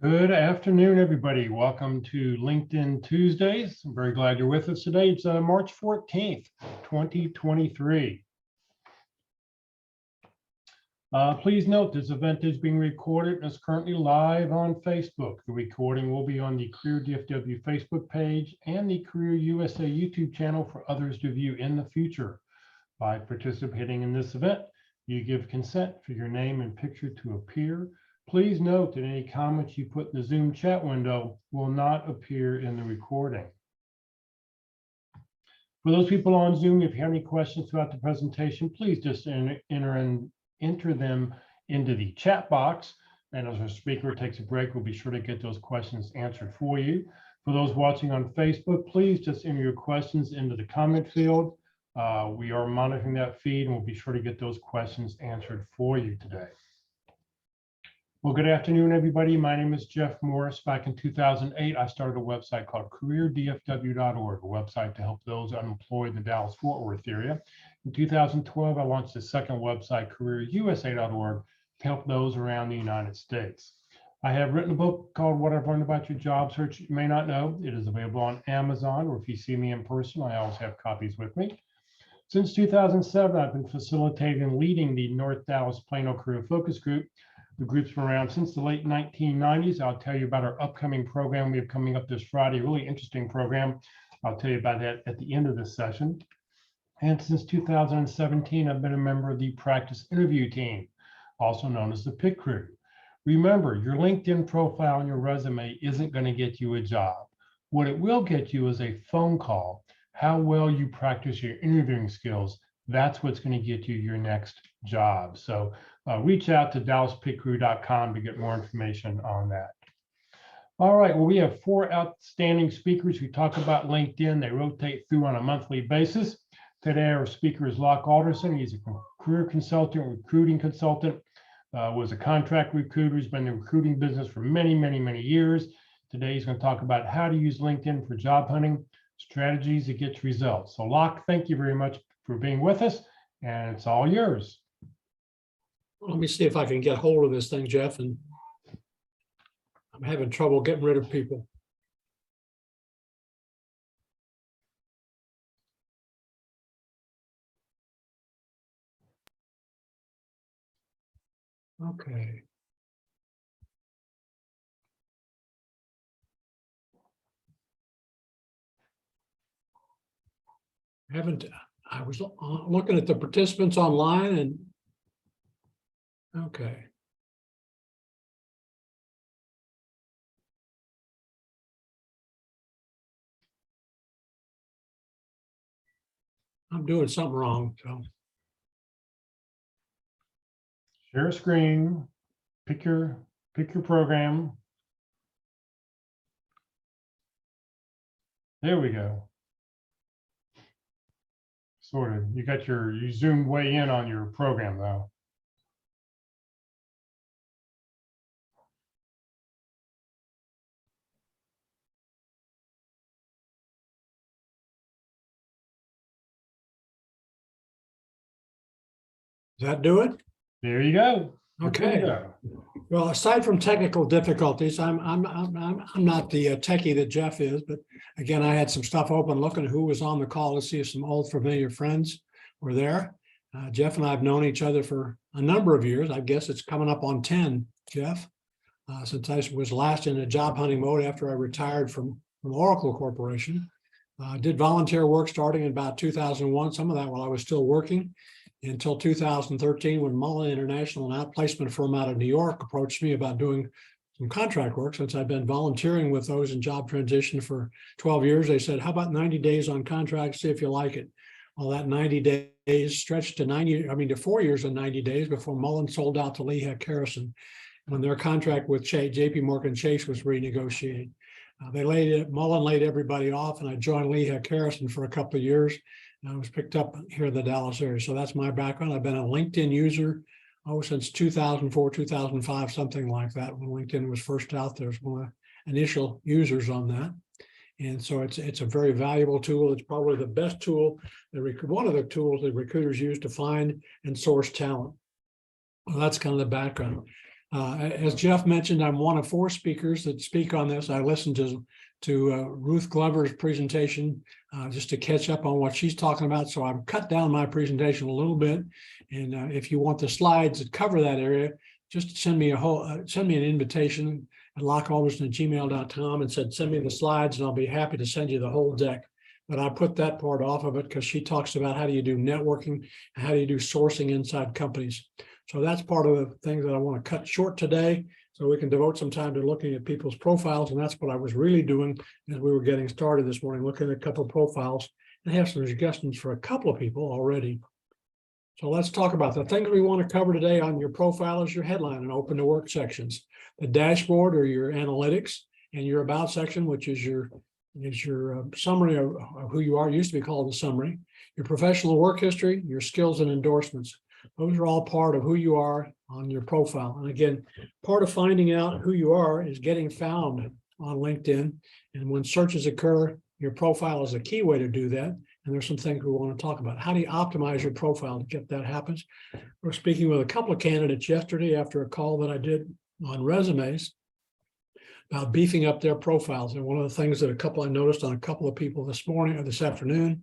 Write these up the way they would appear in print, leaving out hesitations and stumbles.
Good afternoon, everybody. Welcome to LinkedIn Tuesdays. I'm very glad you're with us today. It's March 14th, 2023. Please note this event is being recorded and is currently live on Facebook. The recording will be on the Career DFW Facebook page and the Career USA YouTube channel for others to view in the future. By participating in this event, you give consent for your name and picture to appear. Please note that any comments you put in the Zoom chat window will not appear in the recording. For those people on Zoom, if you have any questions throughout the presentation, please just enter them into the chat box. And as our speaker takes a break, we'll be sure to get those questions answered for you. For those watching on Facebook, please just enter your questions into the comment field. We are monitoring that feed and we'll be sure to get those questions answered for you today. Well, good afternoon, everybody. My name is Jeff Morris. Back in 2008, I started a website called careerdfw.org, a website to help those unemployed in the Dallas-Fort Worth area. In 2012, I launched a second website, careerusa.org, to help those around the United States. I have written a book called What I've Learned About Your Job Search You May Not Know. It is available on Amazon, or if you see me in person, I always have copies with me. Since 2007, I've been facilitating and leading the North Dallas Plano Career Focus Group. The group's been around since the late 1990s. I'll tell you about our upcoming program we have coming up this Friday, a really interesting program. I'll tell you about that at the end of this session. And since 2017, I've been a member of the practice interview team, also known as the PIT crew. Remember, your LinkedIn profile and your resume isn't going to get you a job. What it will get you is a phone call. How well you practice your interviewing skills, that's what's going to get you your next job. So reach out to dallaspitcrew.com to get more information on that. All right, well, we have 4 outstanding speakers who talk about LinkedIn. They rotate through on a monthly basis. Today, our speaker is Locke Alderson. He's a career consultant, recruiting consultant, was a contract recruiter. He's been in the recruiting business for many, many, many years. Today, he's going to talk about how to use LinkedIn for job hunting, strategies that get results. So Locke, thank you very much for being with us, and it's all yours. Let me see if I can get hold of this thing, Jeff, and I'm having trouble getting rid of people. Okay. I was looking at the participants online and okay. I'm doing something wrong, so. Share screen, pick your program. There we go. Sorted. You zoomed way in on your program though. Does that do it? There you go. Okay. Well, aside from technical difficulties, I'm not the techie that Jeff is, but again, I had some stuff open looking at who was on the call to see if some old familiar friends were there. Jeff and I have known each other for a number of years. I guess it's coming up on 10, Jeff, since I was last in a job hunting mode after I retired from Oracle Corporation. Did volunteer work starting in about 2001, some of that while I was still working, until 2013 when Mullen International, an outplacement firm out of New York, approached me about doing some contract work. Since I've been volunteering with those in job transition for 12 years, they said, how about 90 days on contract, see if you like it. Well, that 90 days stretched to 4 years and 90 days before Mullen sold out to Lehigh Harrison when their contract with JP Morgan Chase was renegotiated. Mullen laid everybody off, and I joined Lehigh Harrison for a couple of years. I was picked up here in the Dallas area. So that's my background. I've been a LinkedIn user since 2004, 2005, something like that. When LinkedIn was first out, there was one of the initial users on that. And so it's a very valuable tool. It's probably the best tool, one of the tools that recruiters use to find and source talent. Well, that's kind of the background. As Jeff mentioned, I'm one of 4 speakers that speak on this. I listened to Ruth Glover's presentation just to catch up on what she's talking about. So I've cut down my presentation a little bit. And if you want the slides that cover that area, just send me an invitation at lockealderson@gmail.com and send me the slides, and I'll be happy to send you the whole deck. But I put that part off of it because she talks about how do you do networking and how do you do sourcing inside companies. So that's part of the things that I want to cut short today, so we can devote some time to looking at people's profiles. And that's what I was really doing as we were getting started this morning, looking at a couple of profiles and have some suggestions for a couple of people already. So let's talk about the things we want to cover today on your profile is your headline and open to work sections, the dashboard or your analytics, and your about section, which is your summary of who you are, used to be called the summary, your professional work history, your skills and endorsements. Those are all part of who you are on your profile. And again, part of finding out who you are is getting found on LinkedIn. And when searches occur, your profile is a key way to do that. And there's some things we want to talk about. How do you optimize your profile to get that happens? We're speaking with a couple of candidates yesterday after a call that I did on resumes about beefing up their profiles. And one of the things that I noticed on a couple of people this morning or this afternoon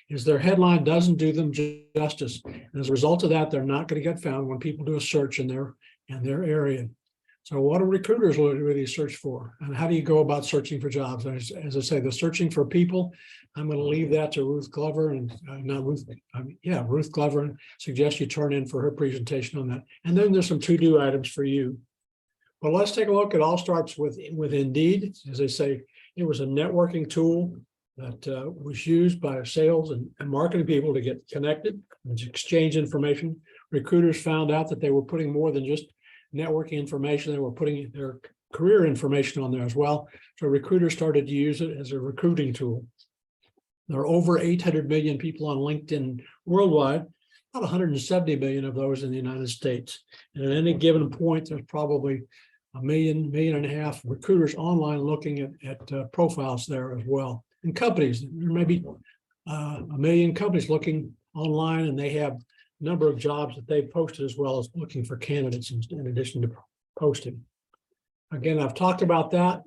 is their headline doesn't do them justice. And as a result of that, they're not going to get found when people do a search in their area. So what do recruiters really search for? And how do you go about searching for jobs? As I say, the searching for people, I'm going to leave that to Ruth Glover and Ruth Glover, and suggest you turn in for her presentation on that. And then there's some to-do items for you. But let's take a look. It all starts with Indeed. As I say, it was a networking tool that was used by sales and marketing people to get connected and exchange information. Recruiters found out that they were putting more than just networking information. They were putting their career information on there as well. So recruiters started to use it as a recruiting tool. There are over 800 million people on LinkedIn worldwide, about 170 million of those in the United States. And at any given point, there's probably a million and a half recruiters online looking at profiles there as well. And companies, there may be a million companies looking online, and they have a number of jobs that they've posted as well as looking for candidates in addition to posting. Again, I've talked about that.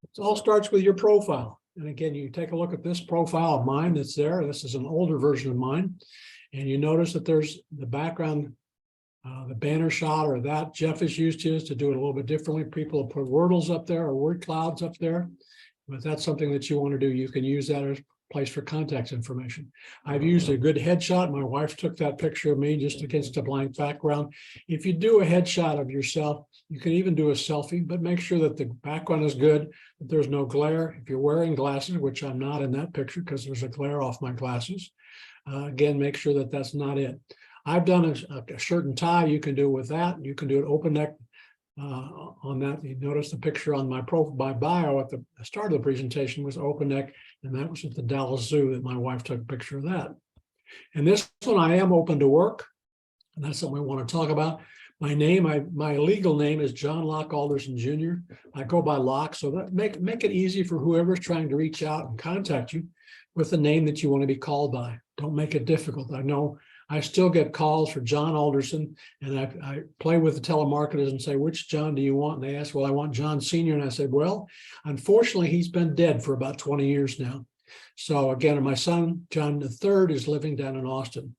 It all starts with your profile. And again, you take a look at this profile of mine that's there. This is an older version of mine. And you notice that there's the background, the banner shot or that Jeff is used to do it a little bit differently. People put wordles up there or word clouds up there. But that's something that you want to do. You can use that as a place for contact information. I've used a good headshot. My wife took that picture of me just against a blank background. If you do a headshot of yourself, you can even do a selfie, but make sure that the background is good, that there's no glare. If you're wearing glasses, which I'm not in that picture because there's a glare off my glasses, again, make sure that that's not it. I've done a shirt and tie. You can do it with that. You can do it open neck. On that, you notice the picture on my bio at the start of the presentation was open neck, and that was at the Dallas Zoo that my wife took a picture of that. And this one, I am open to work, and that's something we want to talk about. My name, my legal name is John Locke Alderson Jr. I go by Locke, so that make it easy for whoever's trying to reach out and contact you with the name that you want to be called by. Don't make it difficult. I know I still get calls for John Alderson, and I play with the telemarketers and say, which John do you want? And they ask, well, I want John Sr. And I said, well, unfortunately, he's been dead for about 20 years now. So again, my son, John III, is living down in Austin.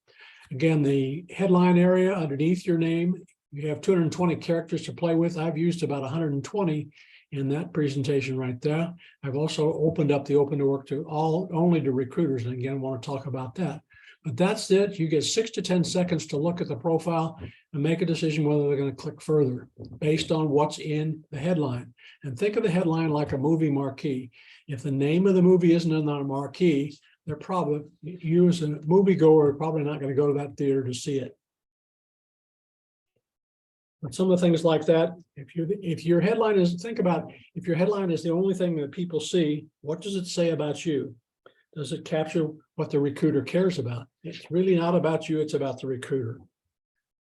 Again, the headline area underneath your name, you have 220 characters to play with. I've used about 120 in that presentation right there. I've also opened up the open to work to only to recruiters. And again, I want to talk about that. But that's it. You get 6 to 10 seconds to look at the profile and make a decision whether they're going to click further based on what's in the headline. And think of the headline like a movie marquee. If the name of the movie isn't in the marquee, they're probably, you as a moviegoer are probably not going to go to that theater to see it. But some of the things like that, if your headline is, think about, if your headline is the only thing that people see, what does it say about you? Does it capture what the recruiter cares about? It's really not about you, it's about the recruiter.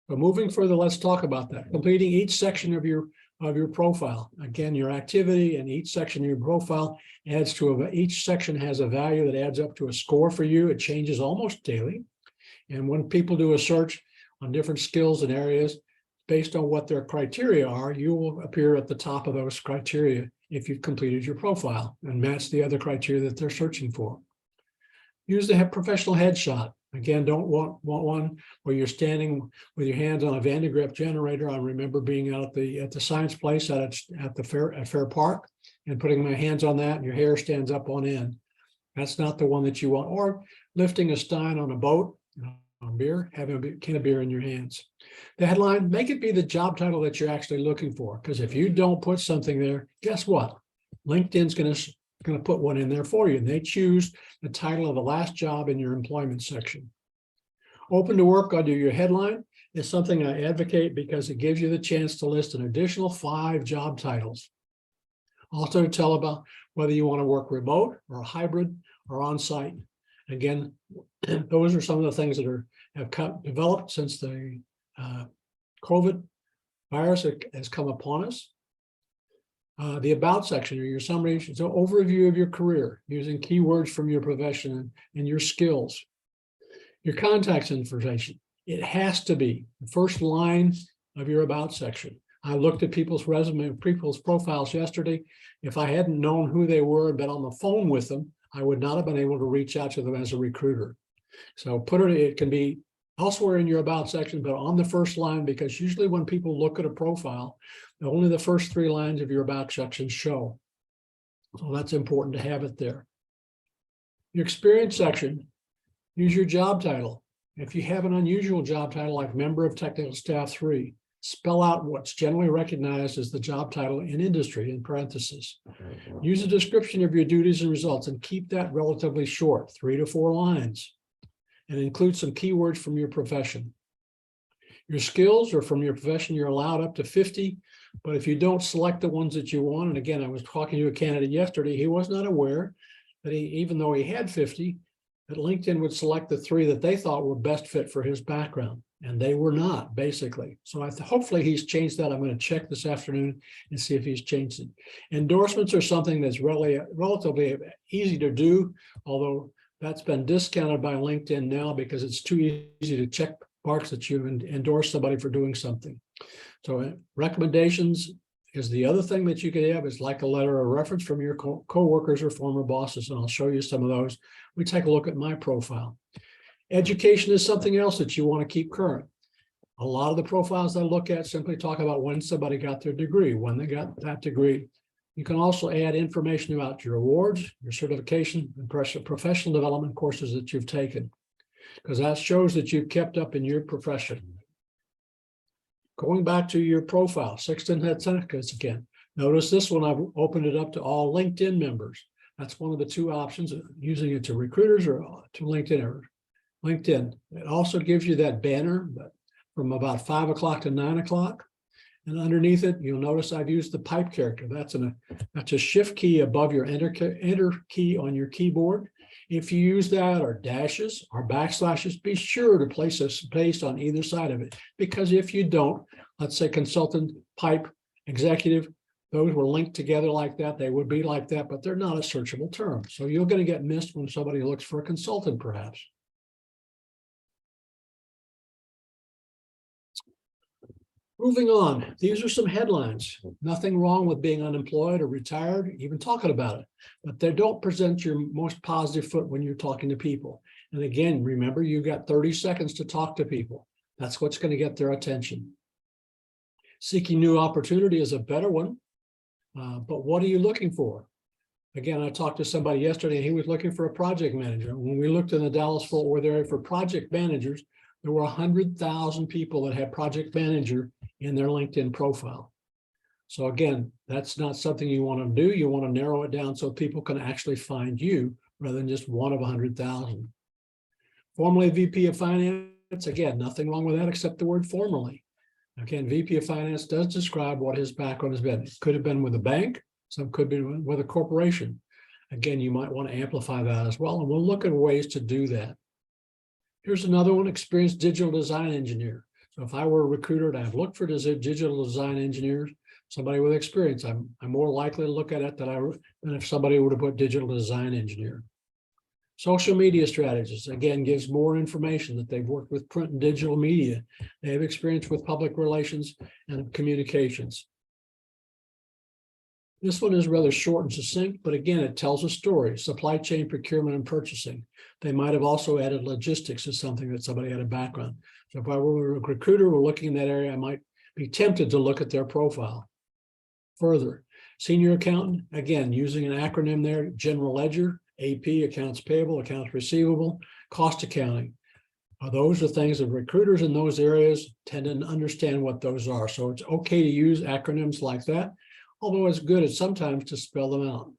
But moving further, let's talk about that. Completing each section of your profile. Again, your activity and each section of your profile adds to each section has a value that adds up to a score for you. It changes almost daily. And when people do a search on different skills and areas, based on what their criteria are, you will appear at the top of those criteria if you've completed your profile and match the other criteria that they're searching for. Use the professional headshot. Again, don't want one where you're standing with your hands on a Van de Graaff generator. I remember being out at the science place at the Fair Park and putting my hands on that, and your hair stands up on end. That's not the one that you want. Or lifting a stein on a boat, on beer, having a can of beer in your hands. The headline, make it be the job title that you're actually looking for. Because if you don't put something there, guess what? LinkedIn's going to put one in there for you. And they choose the title of the last job in your employment section. Open to work under your headline is something I advocate because it gives you the chance to list an additional 5 job titles. Also to tell about whether you want to work remote or hybrid or on-site. Again, those are some of the things that have developed since the COVID virus has come upon us. The about section or your summary, so overview of your career using keywords from your profession and your skills. Your contact information, it has to be the first line of your about section. I looked at people's resume, people's profiles yesterday. If I hadn't known who they were and been on the phone with them, I would not have been able to reach out to them as a recruiter. So it can be elsewhere in your about section, but on the first line, because usually when people look at a profile, only the first 3 lines of your about section show. So that's important to have it there. Your experience section, use your job title. If you have an unusual job title like member of technical staff 3, spell out what's generally recognized as the job title in industry in parentheses. Use a description of your duties and results and keep that relatively short, 3 to 4 lines, and include some keywords from your profession. Your skills or from your profession, you're allowed up to 50, but if you don't select the ones that you want, and again, I was talking to a candidate yesterday, he was not aware that even though he had 50, that LinkedIn would select the 3 that they thought were best fit for his background, and they were not, basically. So hopefully he's changed that. I'm going to check this afternoon and see if he's changed it. Endorsements are something that's really relatively easy to do, although that's been discounted by LinkedIn now because it's too easy to check marks that you endorse somebody for doing something. So recommendations is the other thing that you could have, is like a letter of reference from your co-workers or former bosses, and I'll show you some of those. We take a look at my profile. Education is something else that you want to keep current. A lot of the profiles I look at simply talk about when somebody got their degree, when they got that degree. You can also add information about your awards, your certification, and professional development courses that you've taken, because that shows that you've kept up in your profession. Going back to your profile, Sexton had certificates again. Notice this one, I've opened it up to all LinkedIn members. That's one of the 2 options, using it to recruiters or to LinkedIn. It also gives you that banner from about 5 o'clock to 9 o'clock. And underneath it, you'll notice I've used the pipe character. That's a shift key above your enter key on your keyboard. If you use that, or dashes or backslashes, be sure to place a space on either side of it. Because if you don't, let's say consultant, pipe, executive, those were linked together like that, they would be like that, but they're not a searchable term. So you're going to get missed when somebody looks for a consultant, perhaps. Moving on, these are some headlines. Nothing wrong with being unemployed or retired, even talking about it, but they don't present your most positive foot when you're talking to people. And again, remember, you got 30 seconds to talk to people. That's what's going to get their attention. Seeking new opportunity is a better one, but what are you looking for? Again, I talked to somebody yesterday and he was looking for a project manager. When we looked in the Dallas-Fort Worth area for project managers, there were 100,000 people that had project manager in their LinkedIn profile. So again, that's not something you want to do. You want to narrow it down so people can actually find you rather than just one of 100,000. Formerly VP of Finance, again, nothing wrong with that except the word formerly. Again, VP of Finance does describe what his background has been. It could have been with a bank, some could be with a corporation. Again, you might want to amplify that as well, and we'll look at ways to do that. Here's another one, experienced digital design engineer. So if I were a recruiter and I've looked for digital design engineers, somebody with experience, I'm more likely to look at it than if somebody would have put digital design engineer. Social media strategies, again, gives more information that they've worked with print and digital media. They have experience with public relations and communications. This one is rather short and succinct, but again, it tells a story: supply chain, procurement, and purchasing. They might have also added logistics as something that somebody had a background. So if I were a recruiter, we're looking in that area, I might be tempted to look at their profile. Further, senior accountant, again, using an acronym there: general ledger, AP, accounts payable, accounts receivable, cost accounting. Those are things that recruiters in those areas tend to understand what those are. So it's okay to use acronyms like that, although it's good at sometimes to spell them out.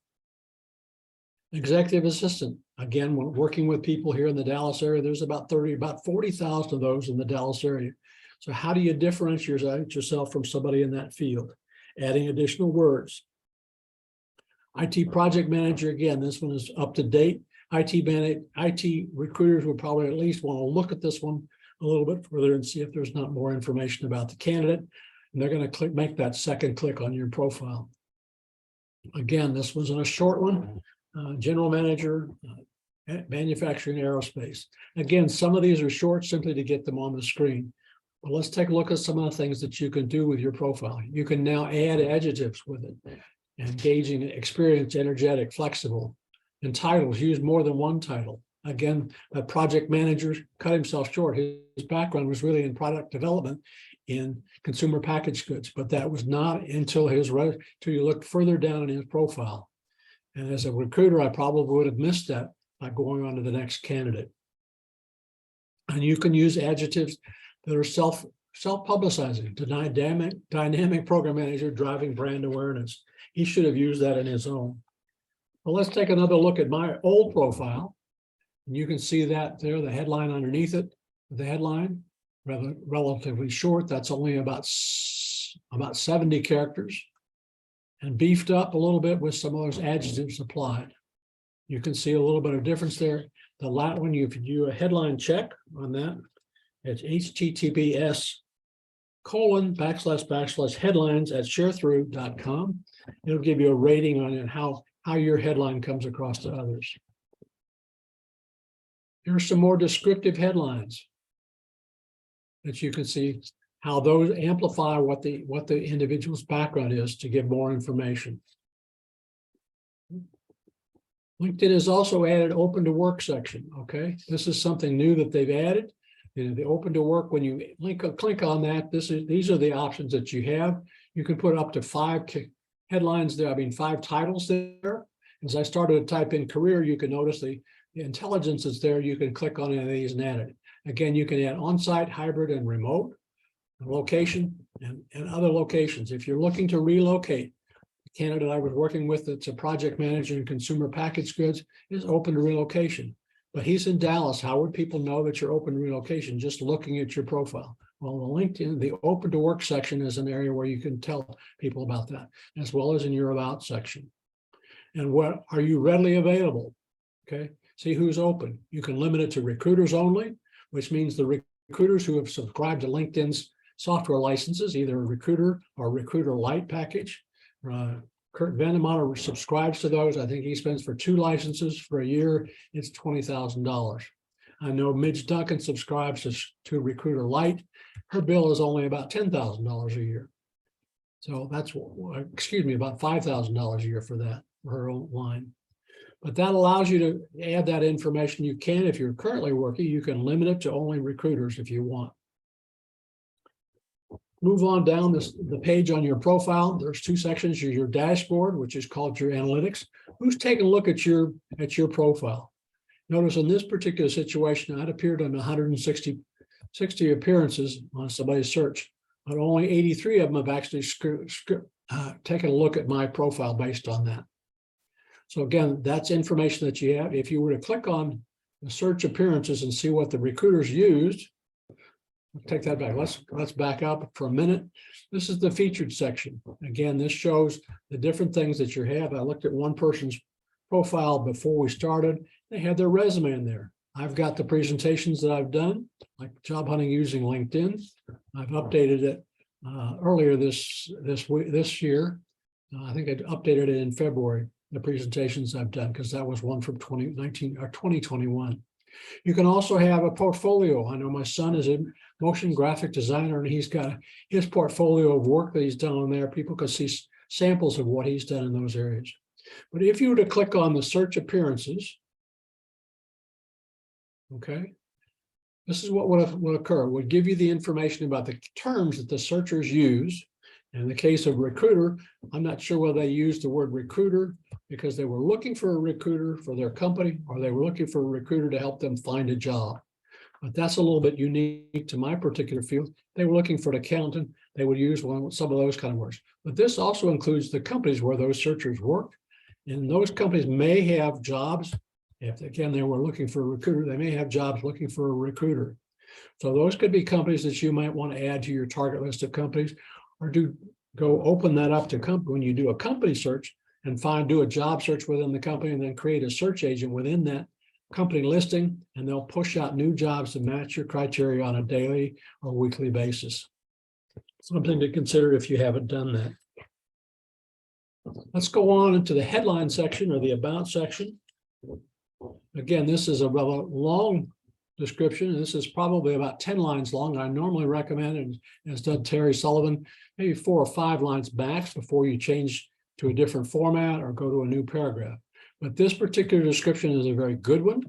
Executive assistant, again, when working with people here in the Dallas area, there's about 40,000 of those in the Dallas area. So how do you differentiate yourself from somebody in that field? Adding additional words. IT project manager, again, this one is up to date. IT recruiters would probably at least want to look at this one a little bit further and see if there's not more information about the candidate. And they're going to make that second click on your profile. Again, this was a short one. General manager, manufacturing aerospace. Again, some of these are short simply to get them on the screen. But let's take a look at some of the things that you can do with your profile. You can now add adjectives with it. Engaging, experienced, energetic, flexible. And titles, use more than one title. Again, a project manager cut himself short. His background was really in product development in consumer packaged goods, but that was not until you looked further down in his profile. And as a recruiter, I probably would have missed that by going on to the next candidate. And you can use adjectives that are self-publicizing. Dynamic program manager driving brand awareness. He should have used that in his own. Well, let's take another look at my old profile. And you can see that there, the headline underneath it. The headline, relatively short. That's only about 70 characters. And beefed up a little bit with some of those adjectives applied. You can see a little bit of difference there. The last one, if you do a headline check on that, it's https://headlines@sharethrough.com. It'll give you a rating on it, how your headline comes across to others. Here's some more descriptive headlines that you can see how those amplify what the individual's background is to give more information. LinkedIn has also added open to work section. Okay, this is something new that they've added. The open to work, when you click on that, these are the options that you have. You can put up to 5 headlines there. 5 titles there. As I started to type in career, you can notice the intelligence that's there. You can click on any of these and add it. Again, you can add on-site, hybrid, and remote, location, and other locations. If you're looking to relocate, the candidate I was working with that's a project manager in consumer packaged goods is open to relocation. But he's in Dallas. How would people know that you're open to relocation? Just looking at your profile. Well, the LinkedIn, the open to work section is an area where you can tell people about that, as well as in your about section. And what are you readily available? Okay, see who's open. You can limit it to recruiters only, which means the recruiters who have subscribed to LinkedIn's software licenses, either a recruiter or recruiter light package. Kurt Vandemotter subscribes to those. I think he spends for 2 licenses for a year. It's $20,000. I know Midge Duncan subscribes to Recruiter Lite. Her bill is only about $10,000 a year. So that's, about $5,000 a year for that, for her own line. But that allows you to add that information. You can, if you're currently working, you can limit it to only recruiters if you want. Move on down the page on your profile. There's 2 sections. Your dashboard, which is called your analytics. Who's taking a look at your profile? Notice in this particular situation, I'd appeared on 160 appearances on somebody's search, but only 83 of them have actually taken a look at my profile based on that. So again, that's information that you have. If you were to click on the search appearances and see what the recruiters used, take that back. Let's back up for a minute. This is the featured section. Again, this shows the different things that you have. I looked at one person's profile before we started. They had their resume in there. I've got the presentations that I've done, like job hunting using LinkedIn. I've updated it earlier this year. I think I updated it in February. the presentations I've done, because that was one from 2019 or 2021. You can also have a portfolio. I know my son is a motion graphic designer, and he's got his portfolio of work that he's done on there. People can see samples of what he's done in those areas. But if you were to click on the search appearances, okay, this is what would occur. It would give you the information about the terms that the searchers use. In the case of recruiter, I'm not sure whether they used the word recruiter because they were looking for a recruiter for their company, or they were looking for a recruiter to help them find a job. But that's a little bit unique to my particular field. They were looking for an accountant. They would use some of those kind of words. But this also includes the companies where those searchers work. And those companies may have jobs. If, again, they were looking for a recruiter, they may have jobs looking for a recruiter. So those could be companies that you might want to add to your target list of companies, or go open that up to company when you do a company search and do a job search within the company, and then create a search agent within that company listing, and they'll push out new jobs to match your criteria on a daily or weekly basis. Something to consider if you haven't done that. Let's go on into the headline section or the about section. Again, this is a rather long description, and this is probably about 10 lines long. I normally recommend, and as did Terry Sullivan, maybe 4 or 5 lines max before you change to a different format or go to a new paragraph. But this particular description is a very good one.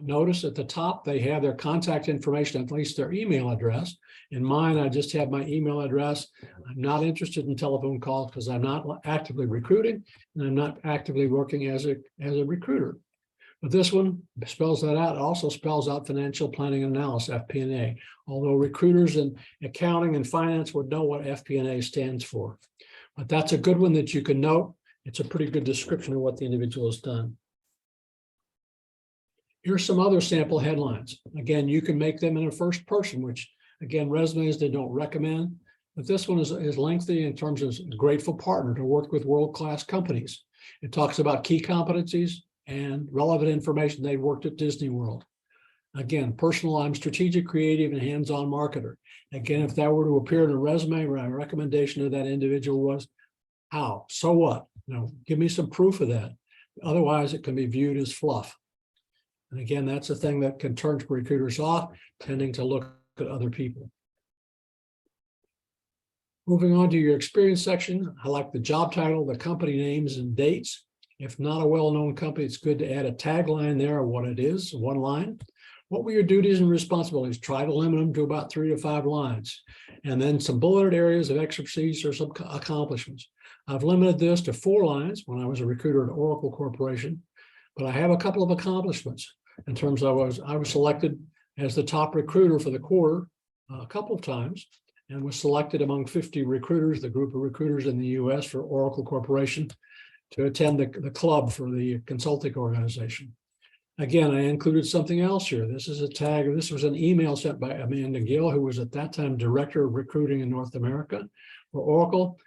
Notice at the top, they have their contact information, at least their email address. In mine, I just have my email address. I'm not interested in telephone calls because I'm not actively recruiting, and I'm not actively working as a recruiter. But this one spells that out. It also spells out financial planning and analysis, FP&A, although recruiters in accounting and finance would know what FP&A stands for. But that's a good one that you can note. It's a pretty good description of what the individual has done. Here's some other sample headlines. Again, you can make them in a first person, which again, resumes they don't recommend, but this one is lengthy in terms of grateful partner to work with world-class companies. It talks about key competencies and relevant information. They worked at Disney World. Again, personal, I'm strategic, creative, and hands-on marketer. Again, if that were to appear in a resume, my recommendation to that individual was, how? So what? Give me some proof of that. Otherwise, it can be viewed as fluff. And again, that's a thing that can turn recruiters off, tending to look at other people. Moving on to your experience section, I like the job title, the company names and dates. If not a well-known company, it's good to add a tagline there of what it is, one line. What were your duties and responsibilities? Try to limit them to about 3 to 5 lines. And then some bulleted areas of expertise or some accomplishments. I've limited this to 4 lines when I was a recruiter at Oracle Corporation, but I have a couple of accomplishments in terms of I was selected as the top recruiter for the quarter a couple of times, and was selected among 50 recruiters, the group of recruiters in the US for Oracle Corporation, to attend the club for the consulting organization. Again, I included something else here. This is a tag. This was an email sent by Amanda Gill, who was at that time Director of Recruiting in North America for Oracle,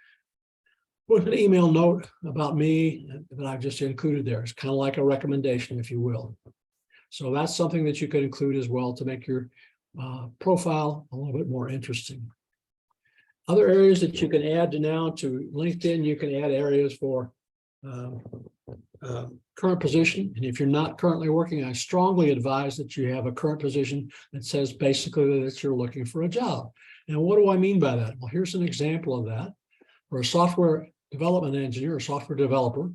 with an email note about me that I've just included there. It's kind of like a recommendation, if you will. So that's something that you could include as well to make your profile a little bit more interesting. Other areas that you can add to LinkedIn, you can add areas for current position. And if you're not currently working, I strongly advise that you have a current position that says basically that you're looking for a job. And what do I mean by that? Well, here's an example of that. For a software development engineer or software developer,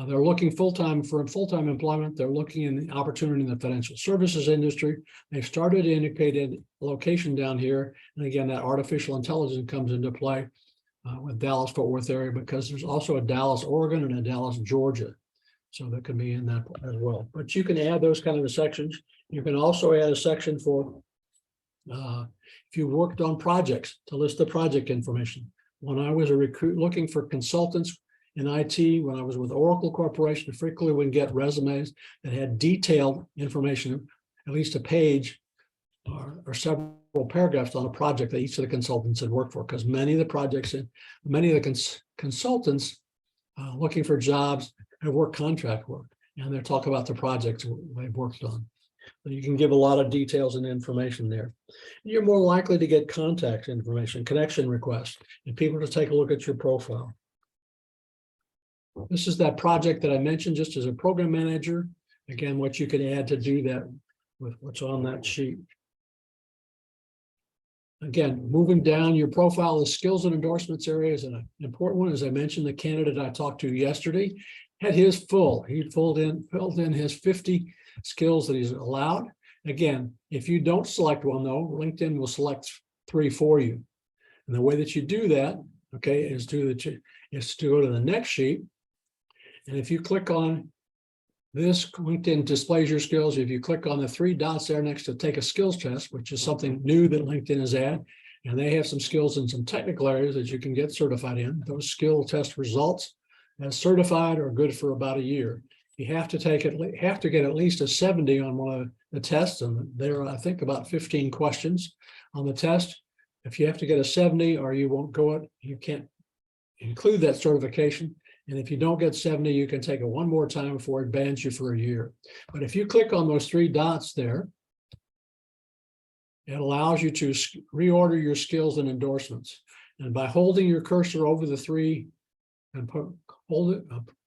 they're looking full-time for full-time employment. They're looking in the opportunity in the financial services industry. They've started to indicate a location down here. And again, that artificial intelligence comes into play with Dallas-Fort Worth area, because there's also a Dallas, Oregon, and a Dallas, Georgia. So that can be in that as well. But you can add those kind of sections. You can also add a section for if you worked on projects, to list the project information. When I was a recruit looking for consultants in IT, when I was with Oracle Corporation, I frequently would get resumes that had detailed information, at least a page or several paragraphs on a project that each of the consultants had worked for, because many of the projects and many of the consultants looking for jobs have worked contract work, and they talk about the projects they've worked on. So you can give a lot of details and information there. You're more likely to get contact information, connection requests, and people to take a look at your profile. This is that project that I mentioned just as a program manager. Again, what you can add to do that with what's on that sheet. Again, moving down your profile, the skills and endorsements area is an important one. As I mentioned, the candidate I talked to yesterday had his full. He filled in his 50 skills that he's allowed. Again, if you don't select one though, LinkedIn will select 3 for you. And the way that you do that, okay, is to go to the next sheet. And if you click on this, LinkedIn displays your skills. If you click on the 3 dots there next to take a skills test, which is something new that LinkedIn has added, and they have some skills in some technical areas that you can get certified in. Those skill test results as certified are good for about a year. You have to get at least a 70 on one of the tests, and there are, I think, about 15 questions on the test. If you have to get a 70 or you won't go it, you can't include that certification. And if you don't get 70, you can take it one more time before it bans you for a year. But if you click on those 3 dots there, it allows you to reorder your skills and endorsements. And by holding your cursor over the 3 and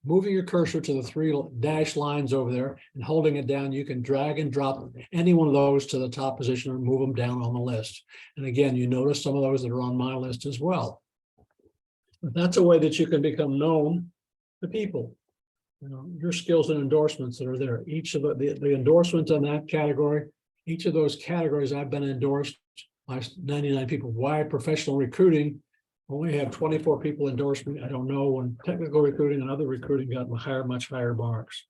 moving your cursor to the 3 dashed lines over there and holding it down, you can drag and drop any one of those to the top position or move them down on the list. And again, you notice some of those that are on my list as well. But that's a way that you can become known to people. You know, your skills and endorsements that are there. Each of the endorsements in that category, each of those categories I've been endorsed by 99 people. Why professional recruiting only have 24 people endorse me? I don't know. When technical recruiting and other recruiting got much higher marks.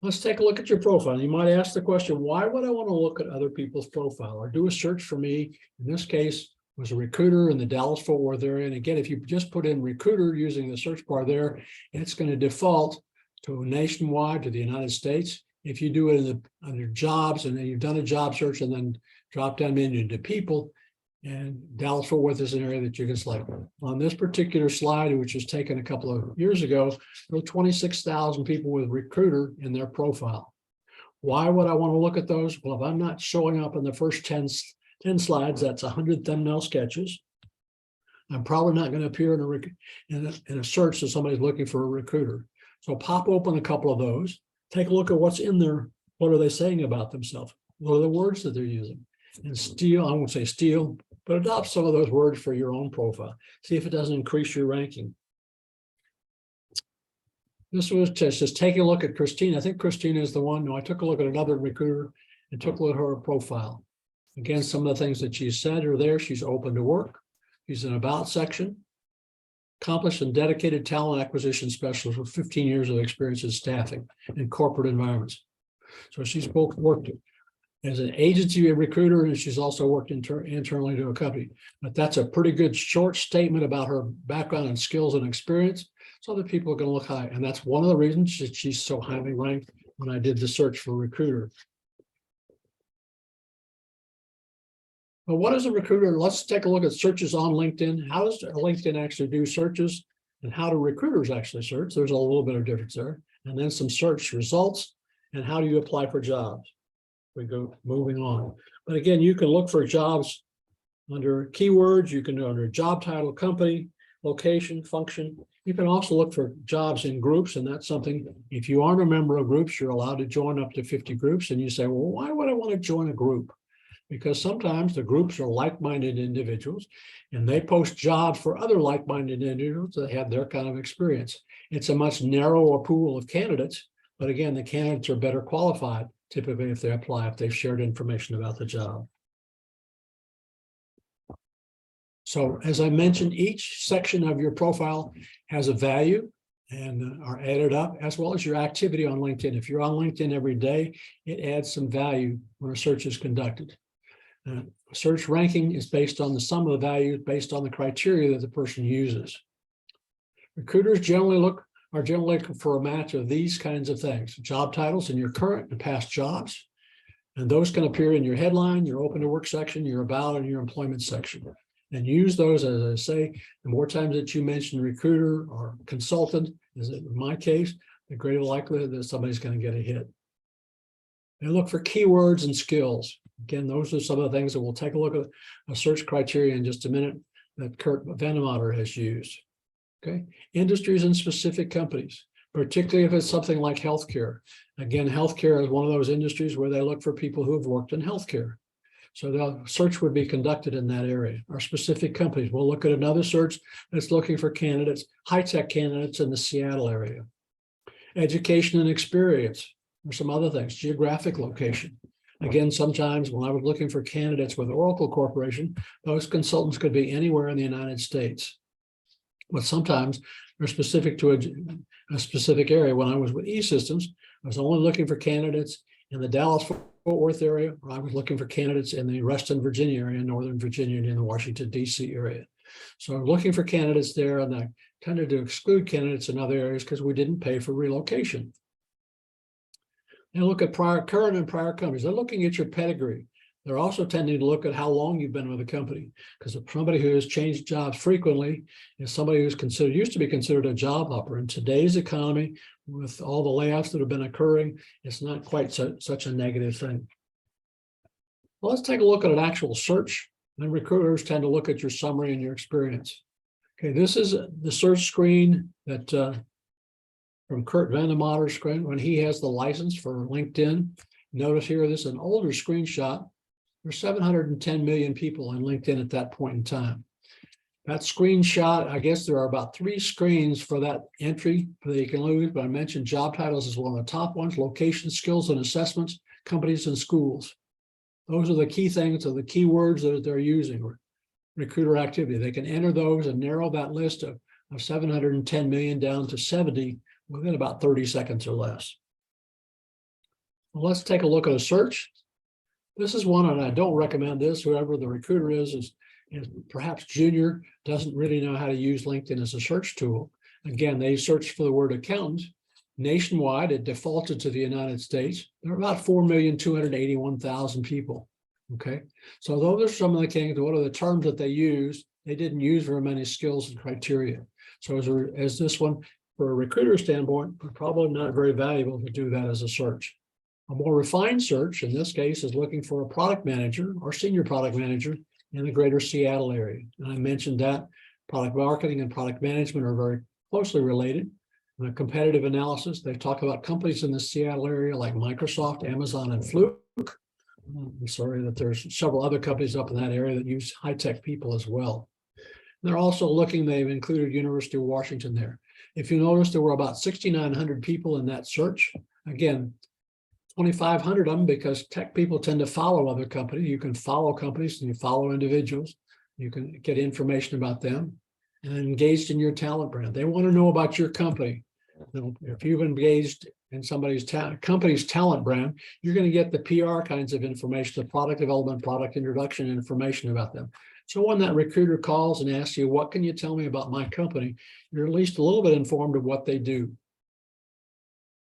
Let's take a look at your profile. You might ask the question, why would I want to look at other people's profile or do a search for me? In this case, was a recruiter in the Dallas-Fort Worth area. And again, if you just put in recruiter using the search bar there, it's going to default to nationwide to the United States. If you do it under jobs and then you've done a job search and then drop down menu into people, and Dallas-Fort Worth is an area that you can select. On this particular slide, which was taken a couple of years ago, there were 26,000 people with recruiter in their profile. Why would I want to look at those? Well, if I'm not showing up in the first 10 slides, that's 100 thumbnail sketches. I'm probably not going to appear in a search that somebody's looking for a recruiter. So pop open a couple of those, take a look at what's in there. What are they saying about themselves? What are the words that they're using? And steal, I won't say steal, but adopt some of those words for your own profile. See if it doesn't increase your ranking. This was just taking a look at Christina. I think Christina is the one. No, I took a look at another recruiter and took a look at her profile. Again, some of the things that she said are there. She's open to work. She's an about section. Accomplished and dedicated talent acquisition specialist with 15 years of experience in staffing in corporate environments. So she's both worked as an agency recruiter, and she's also worked internally to a company. But that's a pretty good short statement about her background and skills and experience, so that people are going to look high. And that's one of the reasons that she's so highly ranked when I did the search for recruiter. But what is a recruiter? Let's take a look at searches on LinkedIn. How does LinkedIn actually do searches, and how do recruiters actually search? There's a little bit of difference there. And then some search results, and how do you apply for jobs? We go moving on. But again, you can look for jobs under keywords. You can do under job title, company, location, function. You can also look for jobs in groups, and that's something, if you aren't a member of groups, you're allowed to join up to 50 groups. And you say, well, why would I want to join a group? Because sometimes the groups are like-minded individuals, and they post jobs for other like-minded individuals that have their kind of experience. It's a much narrower pool of candidates, but again, the candidates are better qualified typically if they apply, if they've shared information about the job. So as I mentioned, each section of your profile has a value and are added up, as well as your activity on LinkedIn. If you're on LinkedIn every day, it adds some value when a search is conducted. Search ranking is based on the sum of the values based on the criteria that the person uses. Recruiters are generally looking for a match of these kinds of things: job titles in your current and past jobs, and those can appear in your headline, your open to work section, your about, and your employment section. And use those, as I say, the more times that you mention recruiter or consultant, as in my case, the greater likelihood that somebody's going to get a hit. And look for keywords and skills. Again, those are some of the things that we'll take a look at a search criteria in just a minute. that Kurt Vandemotter has used. Okay, industries and specific companies, particularly if it's something like healthcare. Again, healthcare is one of those industries where they look for people who have worked in healthcare. So the search would be conducted in that area. Our specific companies. We'll look at another search that's looking for candidates, high-tech candidates in the Seattle area. Education and experience, or some other things, geographic location. Again, sometimes when I was looking for candidates with Oracle Corporation, those consultants could be anywhere in the United States. But sometimes they're specific to a specific area. When I was with E-Systems, I was only looking for candidates in the Dallas-Fort Worth area, or I was looking for candidates in the Reston, Virginia area, Northern Virginia, and in the Washington, D.C. area. So I'm looking for candidates there, and I tended to exclude candidates in other areas because we didn't pay for relocation. And look at current and prior companies. They're looking at your pedigree. They're also tending to look at how long you've been with a company, because if somebody who has changed jobs frequently is somebody who's used to be considered a job hopper. In today's economy, with all the layoffs that have been occurring, it's not quite such a negative thing. Well, let's take a look at an actual search. And recruiters tend to look at your summary and your experience. Okay, this is the search screen that from Kurt Vandemotter's screen when he has the license for LinkedIn. Notice here, this is an older screenshot. There's 710 million people on LinkedIn at that point in time. That screenshot, I guess there are about 3 screens for that entry that you can lose, but I mentioned job titles as one of the top ones, location, skills and assessments, companies and schools. Those are the key things, or the key words that they're using, recruiter activity. They can enter those and narrow that list of 710 million down to 70 within about 30 seconds or less. Well, let's take a look at a search. This is one, and I don't recommend this. Whoever the recruiter is perhaps junior, doesn't really know how to use LinkedIn as a search tool. Again, they searched for the word accountant. Nationwide, it defaulted to the United States. There are about 4,281,000 people. Okay, so those are some of the things. What are the terms that they use? They didn't use very many skills and criteria. So as this one, for a recruiter standpoint, probably not very valuable to do that as a search. A more refined search, in this case, is looking for a product manager or senior product manager in the greater Seattle area. And I mentioned that product marketing and product management are very closely related. In a competitive analysis, they talk about companies in the Seattle area like Microsoft, Amazon, and Fluke. I'm sorry that there's several other companies up in that area that use high-tech people as well. They're also looking, they've included University of Washington there. If you notice, there were about 6,900 people in that search. Again, 2,500 of them, because tech people tend to follow other companies. You can follow companies and you follow individuals. You can get information about them and engaged in your talent brand. They want to know about your company. If you've engaged in somebody's company's talent brand, you're going to get the PR kinds of information, the product development, product introduction information about them. So when that recruiter calls and asks you, what can you tell me about my company? You're at least a little bit informed of what they do.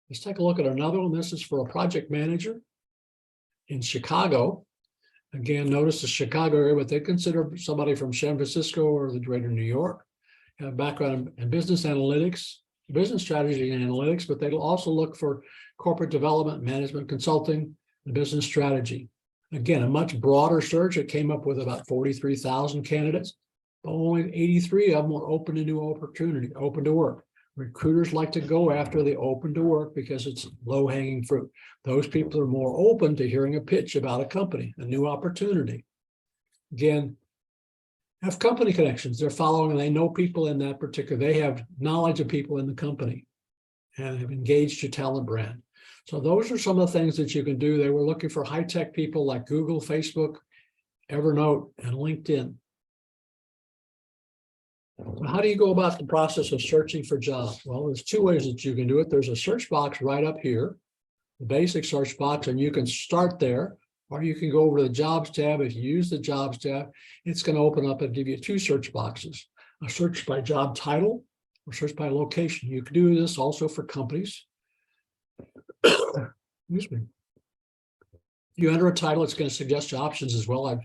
Let's take a look at another one. This is for a project manager in Chicago. Again, notice the Chicago area, but they consider somebody from San Francisco or the greater New York, have background in business analytics, business strategy and analytics, but they'll also look for corporate development, management consulting, and business strategy. Again, a much broader search. It came up with about 43,000 candidates, but only 83 of them were open to new opportunity, open to work. Recruiters like to go after the open to work because it's low-hanging fruit. Those people are more open to hearing a pitch about a company, a new opportunity. Again, have company connections. They're following, and they know people in that particular, they have knowledge of people in the company and have engaged your talent brand. So those are some of the things that you can do. They were looking for high-tech people like Google, Facebook, Evernote, and LinkedIn. How do you go about the process of searching for jobs? Well, there's 2 ways that you can do it. There's a search box right up here, the basic search box, and you can start there, or you can go over to the jobs tab. If you use the jobs tab, it's going to open up and give you 2 search boxes, a search by job title or search by location. You can do this also for companies. Excuse me. You enter a title, it's going to suggest options as well. I've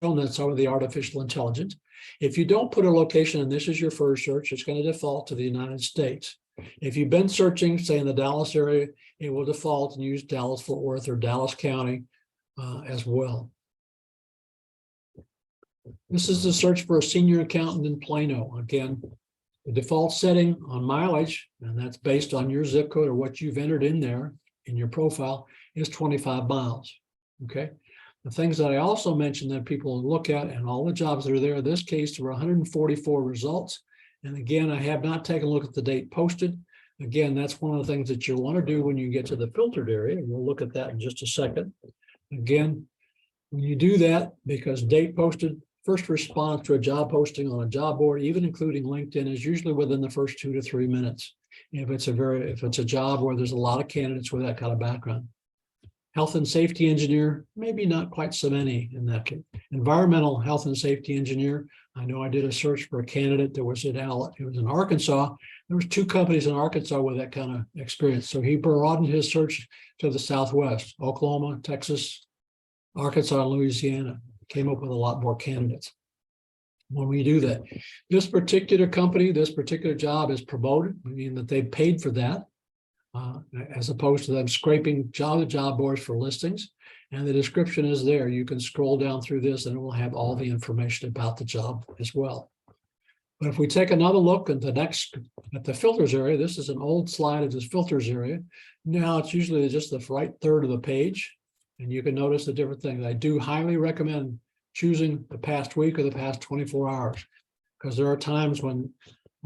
shown that some of the artificial intelligence. If you don't put a location and this is your first search, it's going to default to the United States. If you've been searching, say in the Dallas area, it will default and use Dallas-Fort Worth or Dallas County as well. This is the search for a senior accountant in Plano. Again, the default setting on mileage, and that's based on your zip code or what you've entered in there in your profile, is 25 miles. Okay. The things that I also mentioned that people look at and all the jobs that are there, in this case, there were 144 results. And again, I have not taken a look at the date posted. Again, that's one of the things that you'll want to do when you get to the filtered area. And we'll look at that in just a second. Again, when you do that, because date posted, first response to a job posting on a job board, even including LinkedIn, is usually within the first 2 to 3 minutes. If it's a job where there's a lot of candidates with that kind of background. Health and safety engineer, maybe not quite so many in that case. Environmental health and safety engineer. I know I did a search for a candidate that was it was in Arkansas. There was 2 companies in Arkansas with that kind of experience. So he broadened his search to the Southwest, Oklahoma, Texas, Arkansas, and Louisiana. Came up with a lot more candidates. When we do that, this particular company, this particular job is promoted, meaning that they paid for that. As opposed to them scraping job boards for listings. And the description is there. You can scroll down through this and it will have all the information about the job as well. But if we take another look at the filters area, this is an old slide of this filters area. Now it's usually just the right third of the page. And you can notice the different things. I do highly recommend choosing the past week or the past 24 hours, because there are times when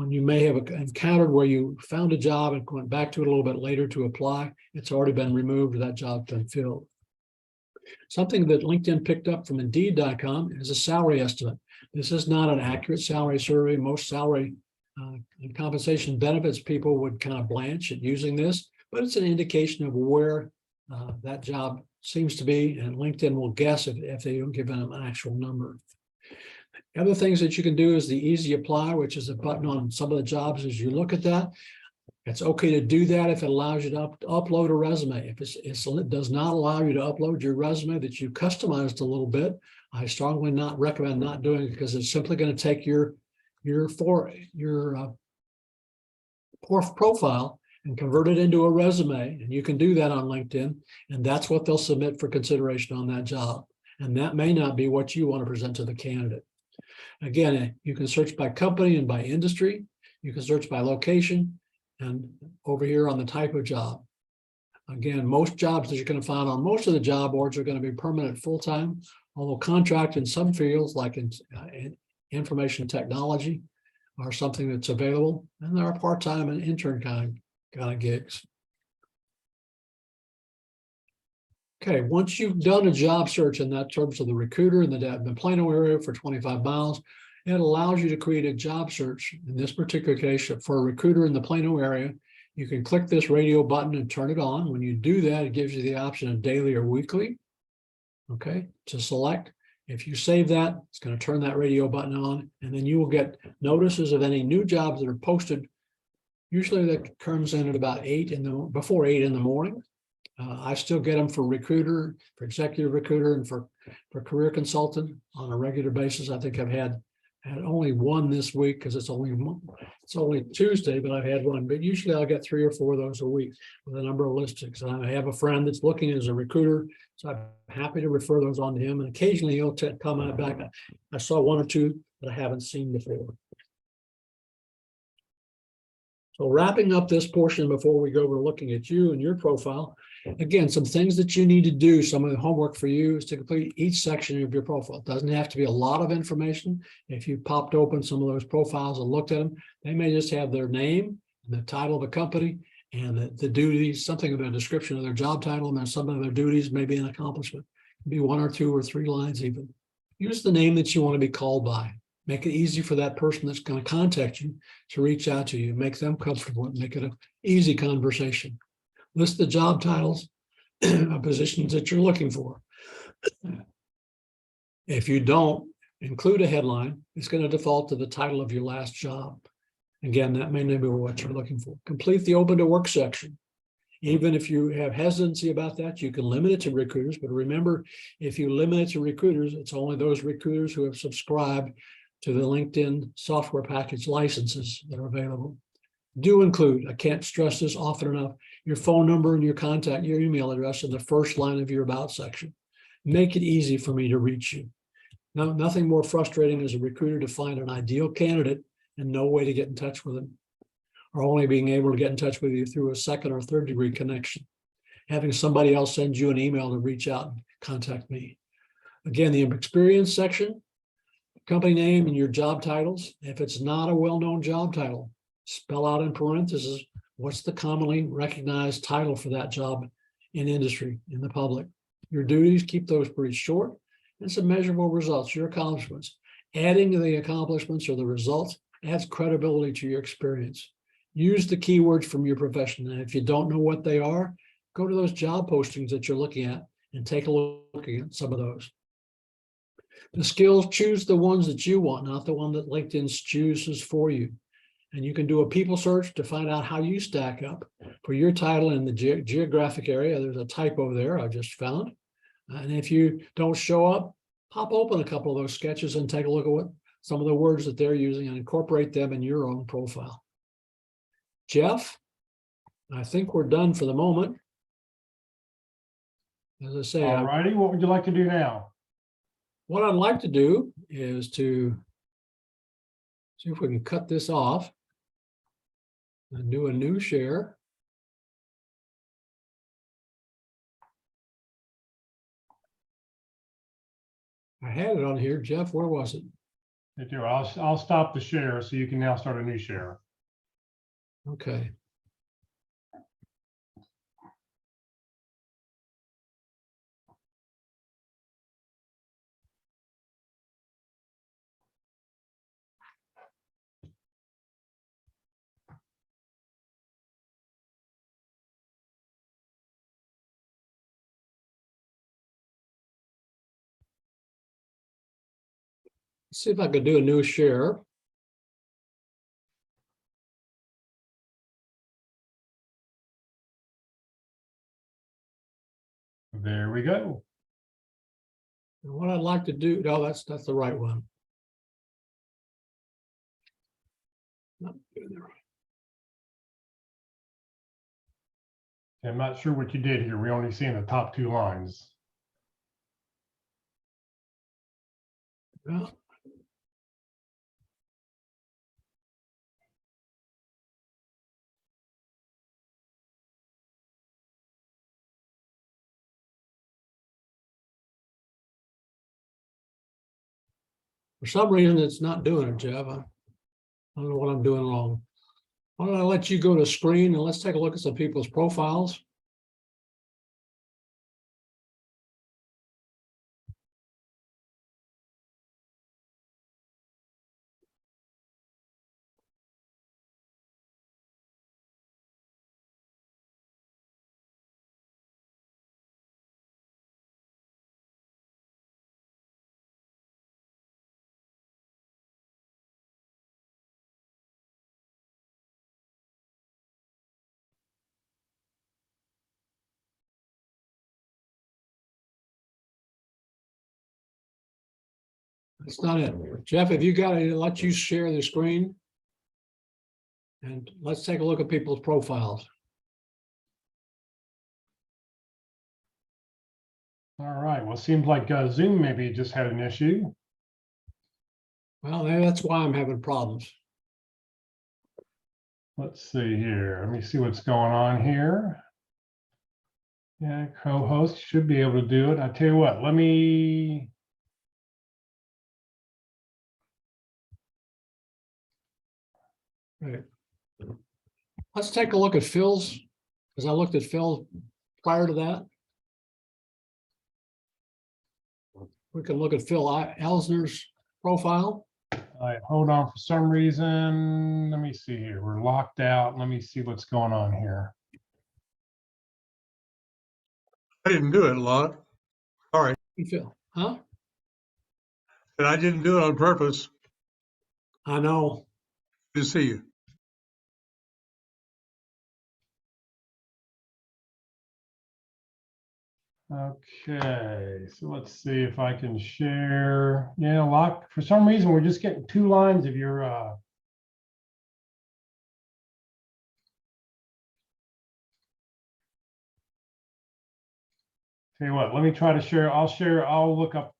you may have encountered where you found a job and went back to it a little bit later to apply, it's already been removed or that job's been filled. Something that LinkedIn picked up from Indeed.com is a salary estimate. This is not an accurate salary survey. Most salary and compensation benefits people would kind of blanch at using this, but it's an indication of where that job seems to be, and LinkedIn will guess if they don't give them an actual number. Other things that you can do is the easy apply, which is a button on some of the jobs. As you look at that, it's okay to do that if it allows you to upload a resume. If it does not allow you to upload your resume that you customized a little bit, I strongly not recommend not doing it, because it's simply going to take your profile and convert it into a resume. And you can do that on LinkedIn, and that's what they'll submit for consideration on that job. And that may not be what you want to present to the candidate. Again, you can search by company and by industry. You can search by location, and over here on the type of job. Again, most jobs that you're going to find on most of the job boards are going to be permanent full-time, although contract in some fields like in information technology are something that's available, and there are part-time and intern kind of gigs. Okay, once you've done a job search in that terms of the recruiter in the Plano area for 25 miles, it allows you to create a job search. In this particular case, for a recruiter in the Plano area, you can click this radio button and turn it on. When you do that, it gives you the option of daily or weekly, okay, to select. If you save that, it's going to turn that radio button on, and then you will get notices of any new jobs that are posted. Usually that comes in at about before 8 in the morning. I still get them for recruiter, for executive recruiter, and for career consultant on a regular basis. I think I've had only one this week because it's only Tuesday, but I've had one. But usually I'll get 3 or 4 of those a week with a number of listings. And I have a friend that's looking as a recruiter, so I'm happy to refer those on to him. And occasionally he'll comment back. I saw 1 or 2 that I haven't seen before. So wrapping up this portion before we go over looking at you and your profile, again, some things that you need to do, some of the homework for you is to complete each section of your profile. It doesn't have to be a lot of information. If you popped open some of those profiles and looked at them, they may just have their name, and the title of the company, and the duties, something of a description of their job title, and then some of their duties, maybe an accomplishment. It'd be 1 or 2 or 3 lines even. Use the name that you want to be called by. Make it easy for that person that's going to contact you to reach out to you. Make them comfortable and make it an easy conversation. List the job titles of positions that you're looking for. If you don't include a headline, it's going to default to the title of your last job. Again, that may not be what you're looking for. Complete the open to work section. Even if you have hesitancy about that, you can limit it to recruiters. But remember, if you limit it to recruiters, it's only those recruiters who have subscribed to the LinkedIn software package licenses that are available. Do include, I can't stress this often enough, your phone number and your email address in the first line of your about section. Make it easy for me to reach you. No, nothing more frustrating as a recruiter to find an ideal candidate and no way to get in touch with them, or only being able to get in touch with you through a second or third degree connection. Having somebody else send you an email to reach out and contact me. Again, the experience section, company name and your job titles. If it's not a well-known job title, spell out in parentheses, what's the commonly recognized title for that job in industry, in the public. Your duties, keep those pretty short, and some measurable results, your accomplishments. Adding to the accomplishments or the results adds credibility to your experience. Use the keywords from your profession, and if you don't know what they are, go to those job postings that you're looking at and take a look at some of those. The skills, choose the ones that you want, not the one that LinkedIn chooses for you. And you can do a people search to find out how you stack up for your title in the geographic area. There's a typo there I just found. And if you don't show up, pop open a couple of those sketches and take a look at what some of the words that they're using and incorporate them in your own profile. Jeff, I think we're done for the moment. As I say, All righty, what would you like to do now? what I'd like to do is to see if we can cut this off and do a new share. I had it on here. Jeff, where was it? I'll stop the share so you can now start a new share. Okay. Let's see if I could do a new share. There we go. And what I'd like to do, no, that's the right one. Not doing it right. I'm not sure what you did here. We're only seeing the top two lines. Well, for some reason, it's not doing it, Jeff. I don't know what I'm doing wrong. Why don't I let you go to screen and let's take a look at some people's profiles. That's not it. Jeff, if you got it, let you share the screen. And let's take a look at people's profiles. All right, well, it seems like Zoom maybe just had an issue. Well, maybe that's why I'm having problems. Let's see here. Let me see what's going on here. Yeah, co-host should be able to do it. I tell you what, let me. Right. Let's take a look at Phil's, because I looked at Phil prior to that. We can look at Phil Elsner's profile. All right, hold on for some reason. Let me see here. We're locked out. Let me see what's going on here. I didn't do it, Locke. Sorry. Phil, huh? And I didn't do it on purpose I know. to see you. Okay, so let's see if I can share. Yeah, Locke, for some reason, we're just getting two lines of your tell you what, let me try to share. I'll look up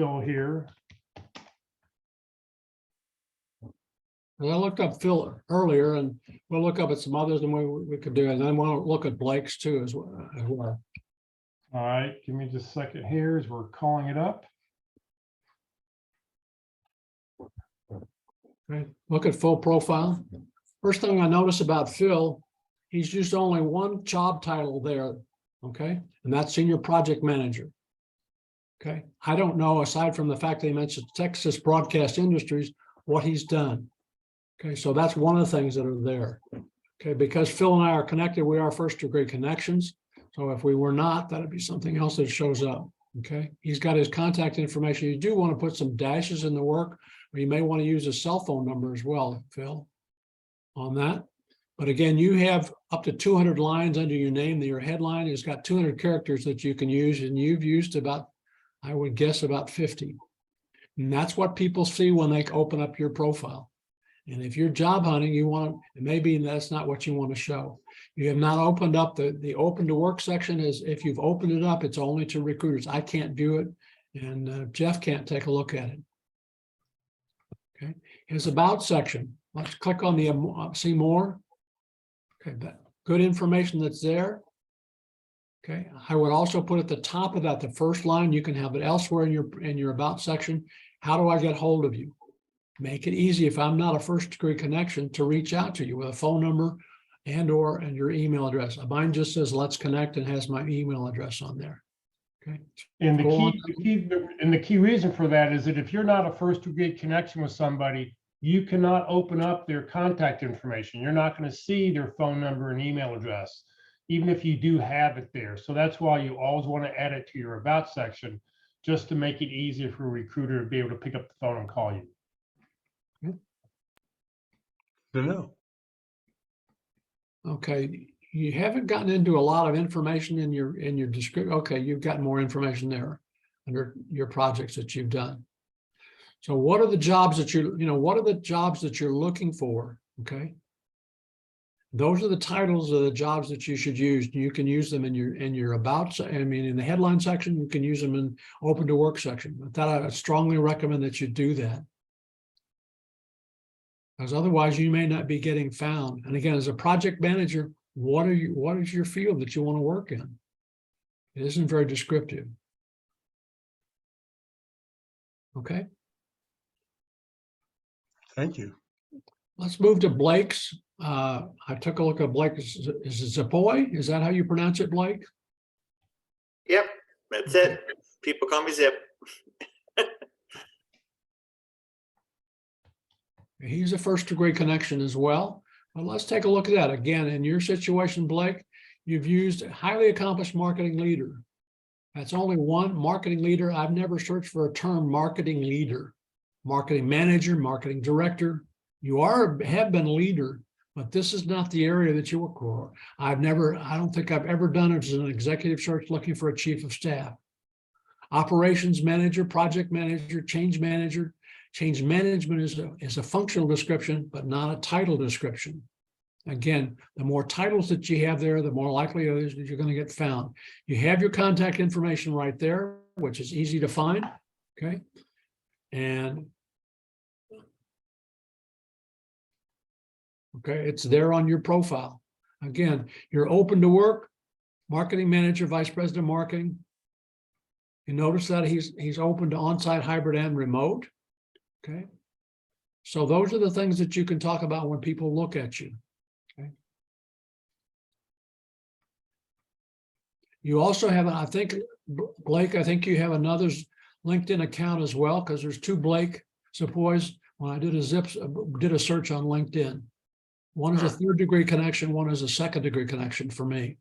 Phil here. And I looked up Phil earlier, and we'll look up at some others and we could do it. And then we'll look at Blake's too as well. All right, give me just a second here as we're calling it up. Okay, look at full profile. First thing I notice about Phil, he's used only one job title there, okay? And that's senior project manager. Okay, I don't know, aside from the fact that he mentioned Texas Broadcast Industries, what he's done. Okay, so that's one of the things that are there. Okay, because Phil and I are connected, we are first degree connections. So if we were not, that'd be something else that shows up. Okay, he's got his contact information. You do want to put some dashes in the work, or you may want to use a cell phone number as well, Phil, on that. But again, you have up to 200 lines under your name. Your headline has got 200 characters that you can use, and you've used about, I would guess, about 50. And that's what people see when they open up your profile. And if you're job hunting, you want to, maybe that's not what you want to show. You have not opened up the open to work section. Is if you've opened it up, it's only to recruiters. I can't view it, and Jeff can't take a look at it. Okay, his about section. Let's click on the see more. Okay, that good information that's there. Okay, I would also put at the top of that, the first line. You can have it elsewhere in your about section. How do I get hold of you? Make it easy, if I'm not a first degree connection, to reach out to you with a phone number and your email address. Mine just says let's connect and has my email address on there. Okay. And the key reason for that is that if you're not a first degree connection with somebody, you cannot open up their contact information. You're not going to see their phone number and email address, even if you do have it there. So that's why you always want to add it to your about section, just to make it easier for a recruiter to be able to pick up the phone and call you. To know. Okay, you haven't gotten into a lot of information in your description. Okay, you've got more information there under your projects that you've done. So what are the jobs that what are the jobs that you're looking for? Okay. Those are the titles of the jobs that you should use. You can use them in your about, in the headline section, you can use them in open to work section. But that I strongly recommend that you do that. Because otherwise you may not be getting found. And again, as a project manager, what is your field that you want to work in? It isn't very descriptive. Okay. Thank you. Let's move to Blake's. I took a look at Blake. Is it Zapoy? Is that how you pronounce it, Blake? Yep, that's it. People call me Zip. He's a first degree connection as well. But let's take a look at that. Again, in your situation, Blake, you've used a highly accomplished marketing leader. That's only one marketing leader. I've never searched for a term marketing leader, marketing manager, marketing director. You have been leader, but this is not the area that you work for. I don't think I've ever done it as an executive search looking for a chief of staff. Operations manager, project manager, change manager. Change management is a functional description, but not a title description. Again, the more titles that you have there, the more likely it is that you're going to get found. You have your contact information right there, which is easy to find. Okay. And okay, it's there on your profile. Again, you're open to work, marketing manager, vice president of marketing. You notice that he's open to on-site, hybrid, and remote. Okay. So those are the things that you can talk about when people look at you. Okay. You also have, I think, Blake, I think you have another LinkedIn account as well, because there's two Blake Zapoys. When I did a search on LinkedIn. One is a third degree connection, one is a second degree connection for me.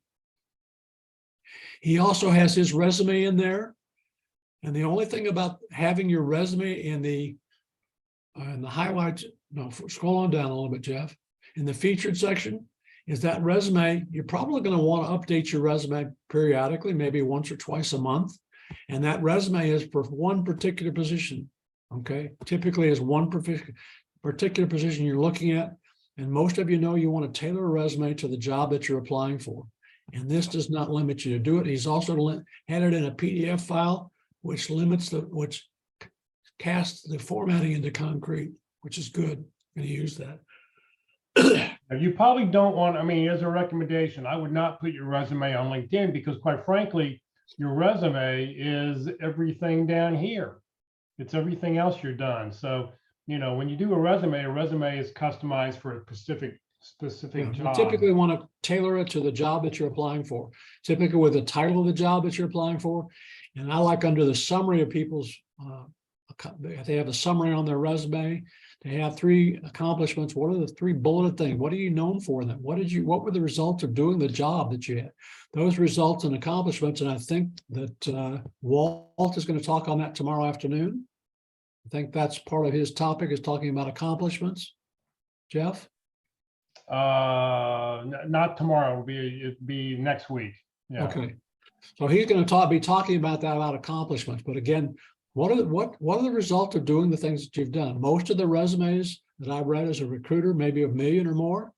He also has his resume in there. And the only thing about having your resume in the highlights, no, scroll on down a little bit, Jeff, in the featured section, is that resume, you're probably going to want to update your resume periodically, maybe once or twice a month. And that resume is for one particular position. Okay. Typically is one particular position you're looking at. And most of you know you want to tailor a resume to the job that you're applying for. And this does not limit you to do it. He's also had it in a PDF file, which limits which cast the formatting into concrete, which is good. I'm going to use that. You probably don't want, I mean, as a recommendation, I would not put your resume on LinkedIn because quite frankly, your resume is everything down here. It's everything else you're done. So, you know, when you do a resume is customized for a specific You job. typically want to tailor it to the job that you're applying for, typically with the title of the job that you're applying for. And I like under the summary of people's, they have a summary on their resume. They have 3 accomplishments. What are the 3 bulleted things? What are you known for them? What were the results of doing the job that you had? Those results and accomplishments. And I think that Walt is going to talk on that tomorrow afternoon. I think that's part of his topic, is talking about accomplishments. Jeff? Not tomorrow, it'd be next week. Yeah. Okay. So he's going to be talking about that, about accomplishments. But again, what are the results of doing the things that you've done? Most of the resumes that I've read as a recruiter, maybe 1 million or more,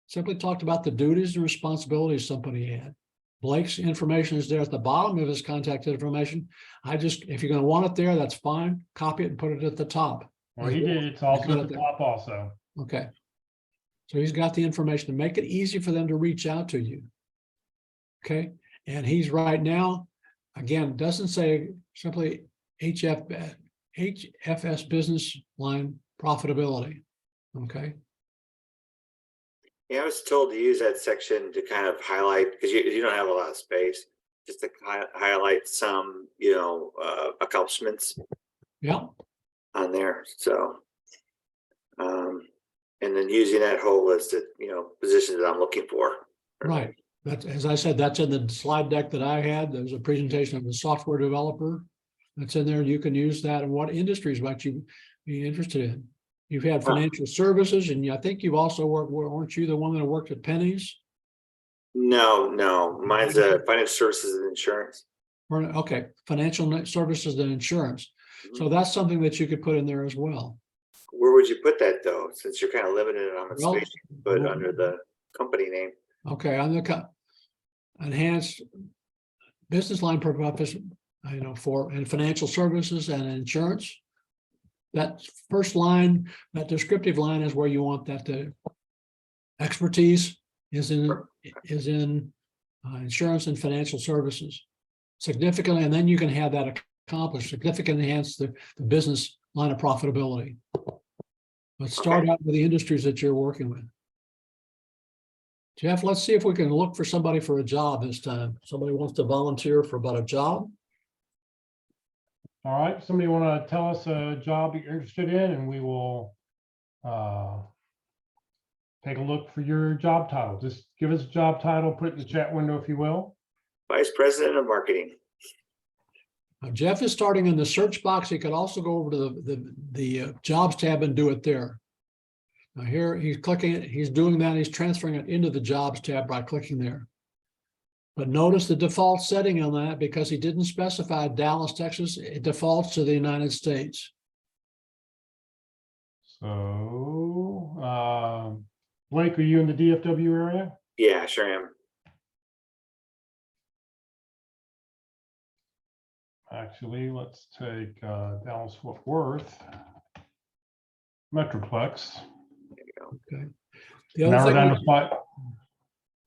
simply talked about the duties and responsibilities somebody had. Blake's information is there at the bottom of his contact information. If you're going to want it there, that's fine. Copy it and put it at the top. Well, he did. It's also at the top also. Okay. So he's got the information to make it easy for them to reach out to you. Okay. And he's right now, again, doesn't say simply HFS business line profitability. Okay. Yeah, I was told to use that section to kind of highlight, because you don't have a lot of space, just to highlight some, accomplishments. Yeah. On there. So, and then using that whole list of, positions that I'm looking for. Right. That's, as I said, that's in the slide deck that I had. There's a presentation of a software developer that's in there. You can use that. And what industries might you be interested in? You've had financial services, and I think you've also worked, weren't you the one that worked at Penny's? No, mine's financial services and insurance. Okay, financial services and insurance. So that's something that you could put in there as well. Where would you put that though? Since you're kind of limited on the Well, space, but under the company name. Okay, on the enhanced business line purpose, for and financial services and insurance. That first line, that descriptive line, is where you want that to expertise is in insurance and financial services significantly, and then you can have that accomplished, significantly enhance the business line of profitability. But start out with the industries that you're working with. Jeff, let's see if we can look for somebody for a job this time. Somebody wants to volunteer for about a job. All right, somebody want to tell us a job you're interested in, and we will take a look for your job title. Just give us a job title, put it in the chat window if you will. Vice President of Marketing. Now, Jeff is starting in the search box. He could also go over to the jobs tab and do it there. Now here he's clicking it, he's doing that, he's transferring it into the jobs tab by clicking there. But notice the default setting on that, because he didn't specify Dallas, Texas, it defaults to the United States. So, Blake, are you in the DFW area? Yeah, sure am. Actually, let's take Dallas Fort Worth Metroplex. There you go. Okay. The other Narrow thing, down to 5.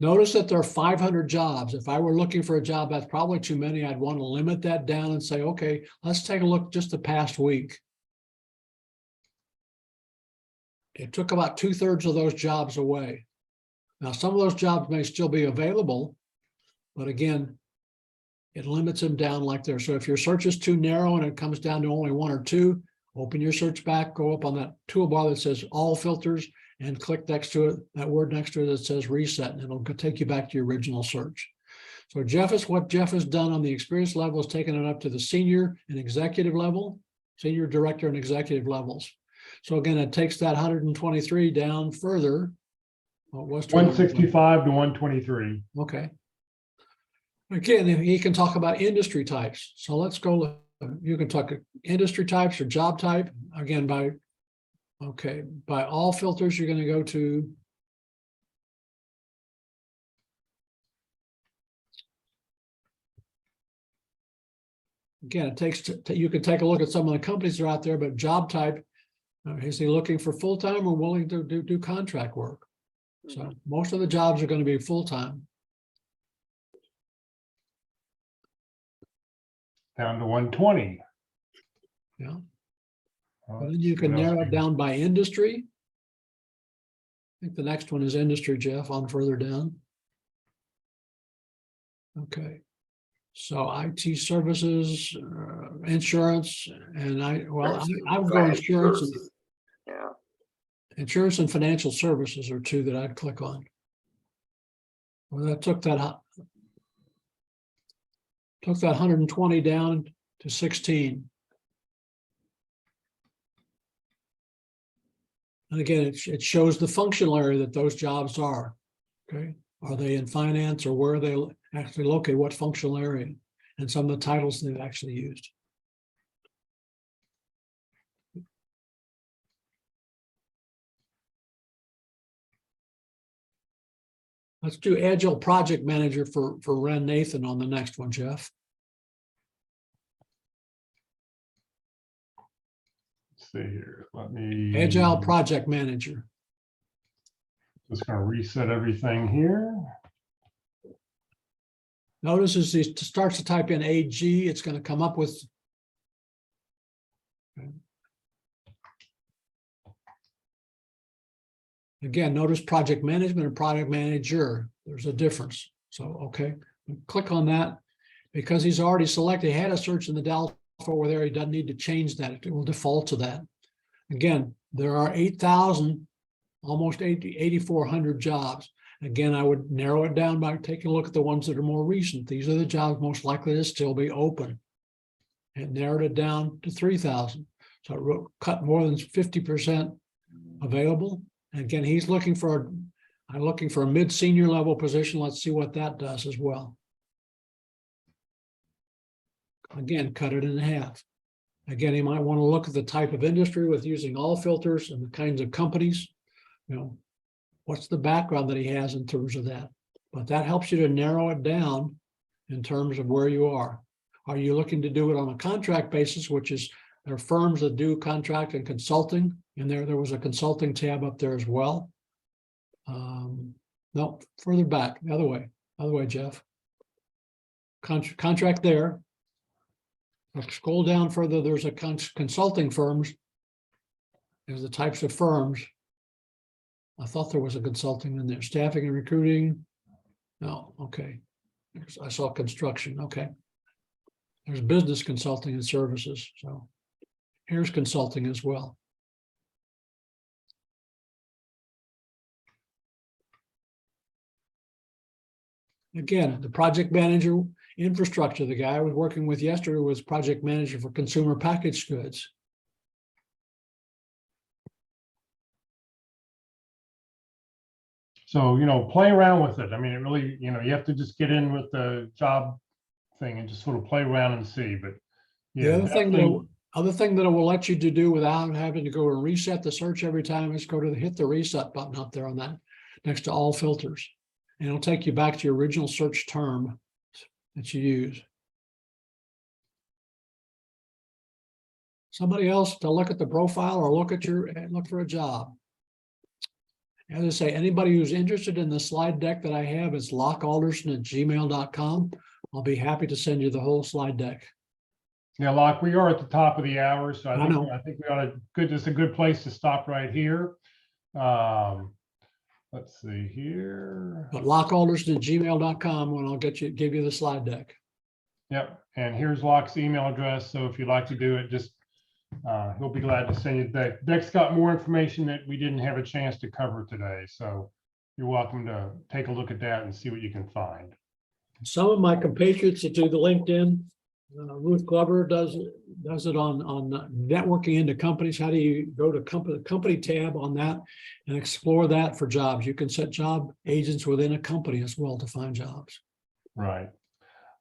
notice that there are 500 jobs. If I were looking for a job, that's probably too many. I'd want to limit that down and say, okay, let's take a look just the past week. It took about 2/3 of those jobs away. Now, some of those jobs may still be available, but again, it limits them down like there. So if your search is too narrow and it comes down to only 1 or 2, open your search back, go up on that toolbar that says all filters and click next to it, that word next to it that says reset, and it'll take you back to your original search. So what Jeff has done on the experience level is taken it up to the senior and executive level, senior director and executive levels. So again, it takes that 123 down further. What was 165 to 123. Okay. Again, he can talk about industry types. So let's go. You can talk industry types or job type. Again, by all filters, you're going to go to again, it takes, you can take a look at some of the companies that are out there, but job type, is he looking for full-time or willing to do contract work? So most of the jobs are going to be full-time. Down to 120. Yeah. Well, And then you let's can see what else narrow it we- down by industry. I think the next one is industry, Jeff, on further down. Okay. So IT services, insurance, and I would go insurance and Yeah. insurance and financial services are two that I'd click on. Well, that took that 120 down to 16. And again, it shows the functional area that those jobs are. Okay, are they in finance or where are they actually located? What functional area? And some of the titles they've actually used. Let's do Agile Project Manager for Ren Nathan on the next one, Jeff. Let's see here. Let me. Agile Project Manager. Just going to reset everything here. Notice as he starts to type in AG, it's going to come up with. Again, notice project management and project manager. There's a difference. So, okay, click on that. Because he's already selected, he had a search in the Delphi over there. He doesn't need to change that. It will default to that. Again, there are 8,000, almost 8,400 jobs. Again, I would narrow it down by taking a look at the ones that are more recent. These are the jobs most likely to still be open. And narrowed it down to 3,000. So it cut more than 50% available. And again, he's looking for, I'm looking for a mid-senior level position. Let's see what that does as well. Again, cut it in half. Again, he might want to look at the type of industry with using all filters and the kinds of companies. You know, what's the background that he has in terms of that? But that helps you to narrow it down in terms of where you are. Are you looking to do it on a contract basis, which is there are firms that do contract and consulting, and there was a consulting tab up there as well. No, further back, the other way, Jeff. Contract there. Scroll down further, there's a consulting firms. There's the types of firms. I thought there was a consulting in there, staffing and recruiting. No, okay. I saw construction, okay. There's business consulting and services, so here's consulting as well. Again, the project manager infrastructure, the guy I was working with yesterday was project manager for consumer packaged goods. So, you know, play around with it. I mean, it really, you know, you have to just get in with the job thing and just sort of play around and see. But The yeah, other thing definitely- that it will let you to do without having to go and reset the search every time is go to hit the reset button up there on that next to all filters. And it'll take you back to your original search term that you use. Somebody else to look at the profile or look for a job. As I say, anybody who's interested in the slide deck that I have is lockealderson@gmail.com. I'll be happy to send you the whole slide deck. Yeah, Locke, we are at the top of the hour, so I I know. think we ought to it's a good place to stop right here. Let's see here. But lockealderson@gmail.com when I'll give you the slide deck. Yep, and here's Locke's email address. So if you'd like to do it, just he'll be glad to send you the deck. Deck's got more information that we didn't have a chance to cover today. So you're welcome to take a look at that and see what you can find. Some of my compatriots that do the LinkedIn, Ruth Glover does it on networking into companies. How do you go to company tab on that and explore that for jobs? You can set job agents within a company as well to find jobs. Right.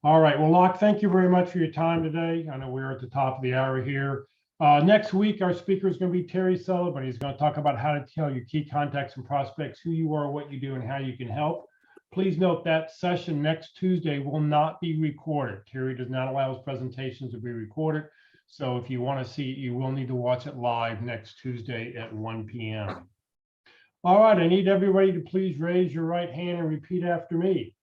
All right. Well, Locke, thank you very much for your time today. I know we're at the top of the hour here. Next week, our speaker is going to be Terry Sullivan. He's going to talk about how to tell your key contacts and prospects who you are, what you do, and how you can help. Please note that session next Tuesday will not be recorded. Terry does not allow his presentations to be recorded. So if you want to see it, you will need to watch it live next Tuesday at 1 p.m. All right, I need everybody to please raise your right hand and repeat after me.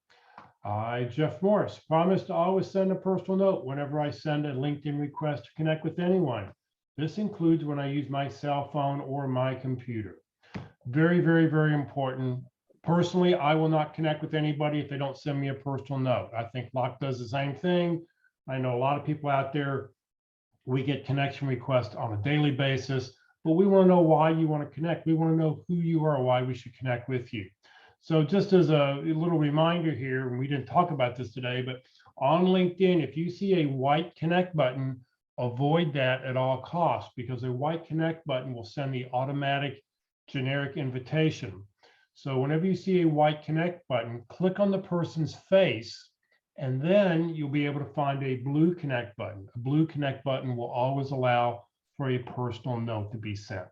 I, Jeff Morris, promise to always send a personal note whenever I send a LinkedIn request to connect with anyone. This includes when I use my cell phone or my computer. Very, very, very important. Personally, I will not connect with anybody if they don't send me a personal note. I think Locke does the same thing. I know a lot of people out there, we get connection requests on a daily basis, but we want to know why you want to connect. We want to know who you are, why we should connect with you. So just as a little reminder here, and we didn't talk about this today, but on LinkedIn, if you see a white connect button, avoid that at all costs, because a white connect button will send the automatic generic invitation. So whenever you see a white connect button, click on the person's face, and then you'll be able to find a blue connect button. A blue connect button will always allow for a personal note to be sent.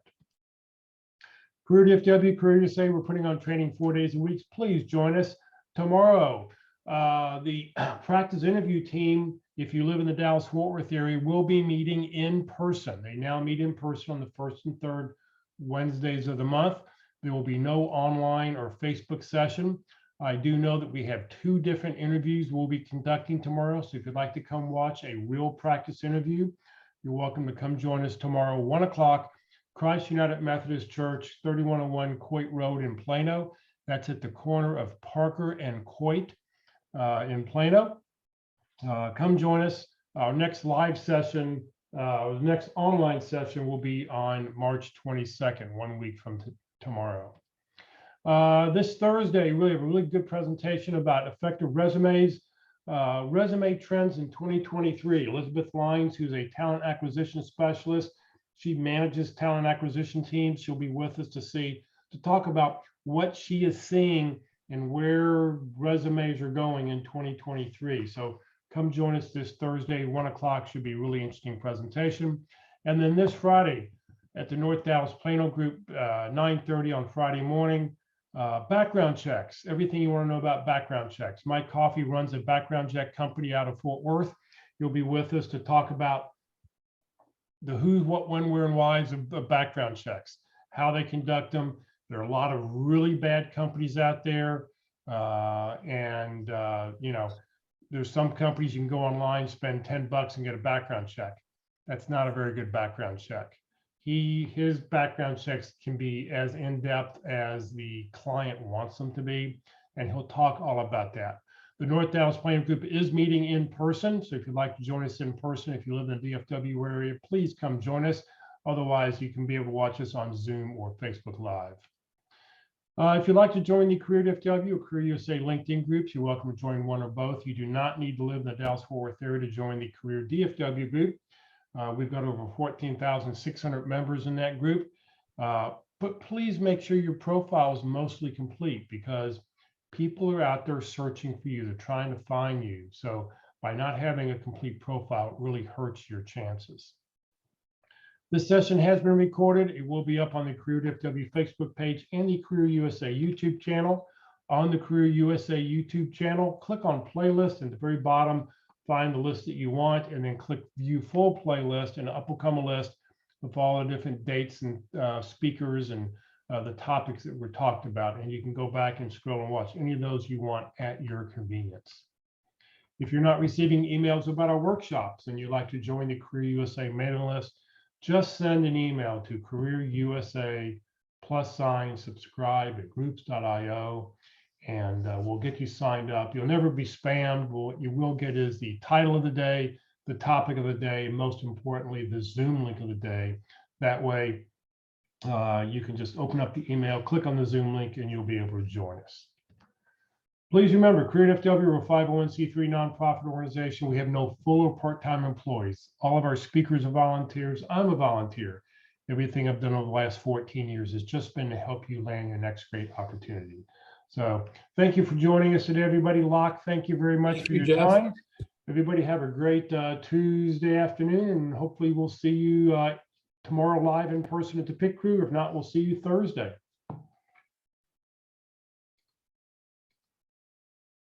Career DFW, Career USA, we're putting on training 4 days a week. Please join us tomorrow. The practice interview team, if you live in the Dallas-Fort Worth area, will be meeting in person. They now meet in person on the first and third Wednesdays of the month. There will be no online or Facebook session. I do know that we have 2 different interviews we'll be conducting tomorrow. So if you'd like to come watch a real practice interview, you're welcome to come join us tomorrow, 1 o'clock, Christ United Methodist Church, 3101 Coit Road in Plano. That's at the corner of Parker and Coit in Plano. Come join us. Our next live session, next online session will be on March 22nd, 1 week from tomorrow. This Thursday, we have a really good presentation about effective resumes, resume trends in 2023. Elizabeth Lines, who's a talent acquisition specialist, she manages talent acquisition teams. She'll be with us to talk about what she is seeing and where resumes are going in 2023. So come join us this Thursday, 1 o'clock. Should be a really interesting presentation. And then this Friday at the North Dallas Plano group, 9:30 on Friday morning, background checks, everything you want to know about background checks. Mike Coffey runs a background check company out of Fort Worth. You'll be with us to talk about the who, what, when, where, and whys of background checks, how they conduct them. There are a lot of really bad companies out there. You know, there's some companies you can go online, spend $10 and get a background check. That's not a very good background check. His background checks can be as in-depth as the client wants them to be, and he'll talk all about that. The North Dallas Plano group is meeting in person, so if you'd like to join us in person, if you live in the DFW area, please come join us. Otherwise, you can be able to watch us on Zoom or Facebook Live. If you'd like to join the Career DFW or Career USA LinkedIn groups, you're welcome to join one or both. You do not need to live in the Dallas-Fort Worth area to join the Career DFW group. We've got over 14,600 members in that group. But please make sure your profile is mostly complete, because people are out there searching for you. They're trying to find you. So by not having a complete profile, it really hurts your chances. This session has been recorded. It will be up on the Career DFW Facebook page and the Career USA YouTube channel. On the Career USA YouTube channel, click on playlist at the very bottom, find the list that you want, and then click view full playlist, and up will come a list with all the different dates and speakers and the topics that were talked about. And you can go back and scroll and watch any of those you want at your convenience. If you're not receiving emails about our workshops and you'd like to join the Career USA mailing list, just send an email to careerusa+subscribe@groups.io, and we'll get you signed up. You'll never be spammed. What you will get is the title of the day, the topic of the day, and most importantly, the Zoom link of the day. That way, you can just open up the email, click on the Zoom link, and you'll be able to join us. Please remember, Career DFW, we're a 501c3 nonprofit organization. We have no full or part-time employees. All of our speakers are volunteers. I'm a volunteer. Everything I've done over the last 14 years has just been to help you land your next great opportunity. So thank you for joining us today, everybody. Locke, thank you very much for your time. Everybody have a great Tuesday afternoon, and hopefully we'll see you tomorrow live in person at the pit crew. If not, we'll see you Thursday.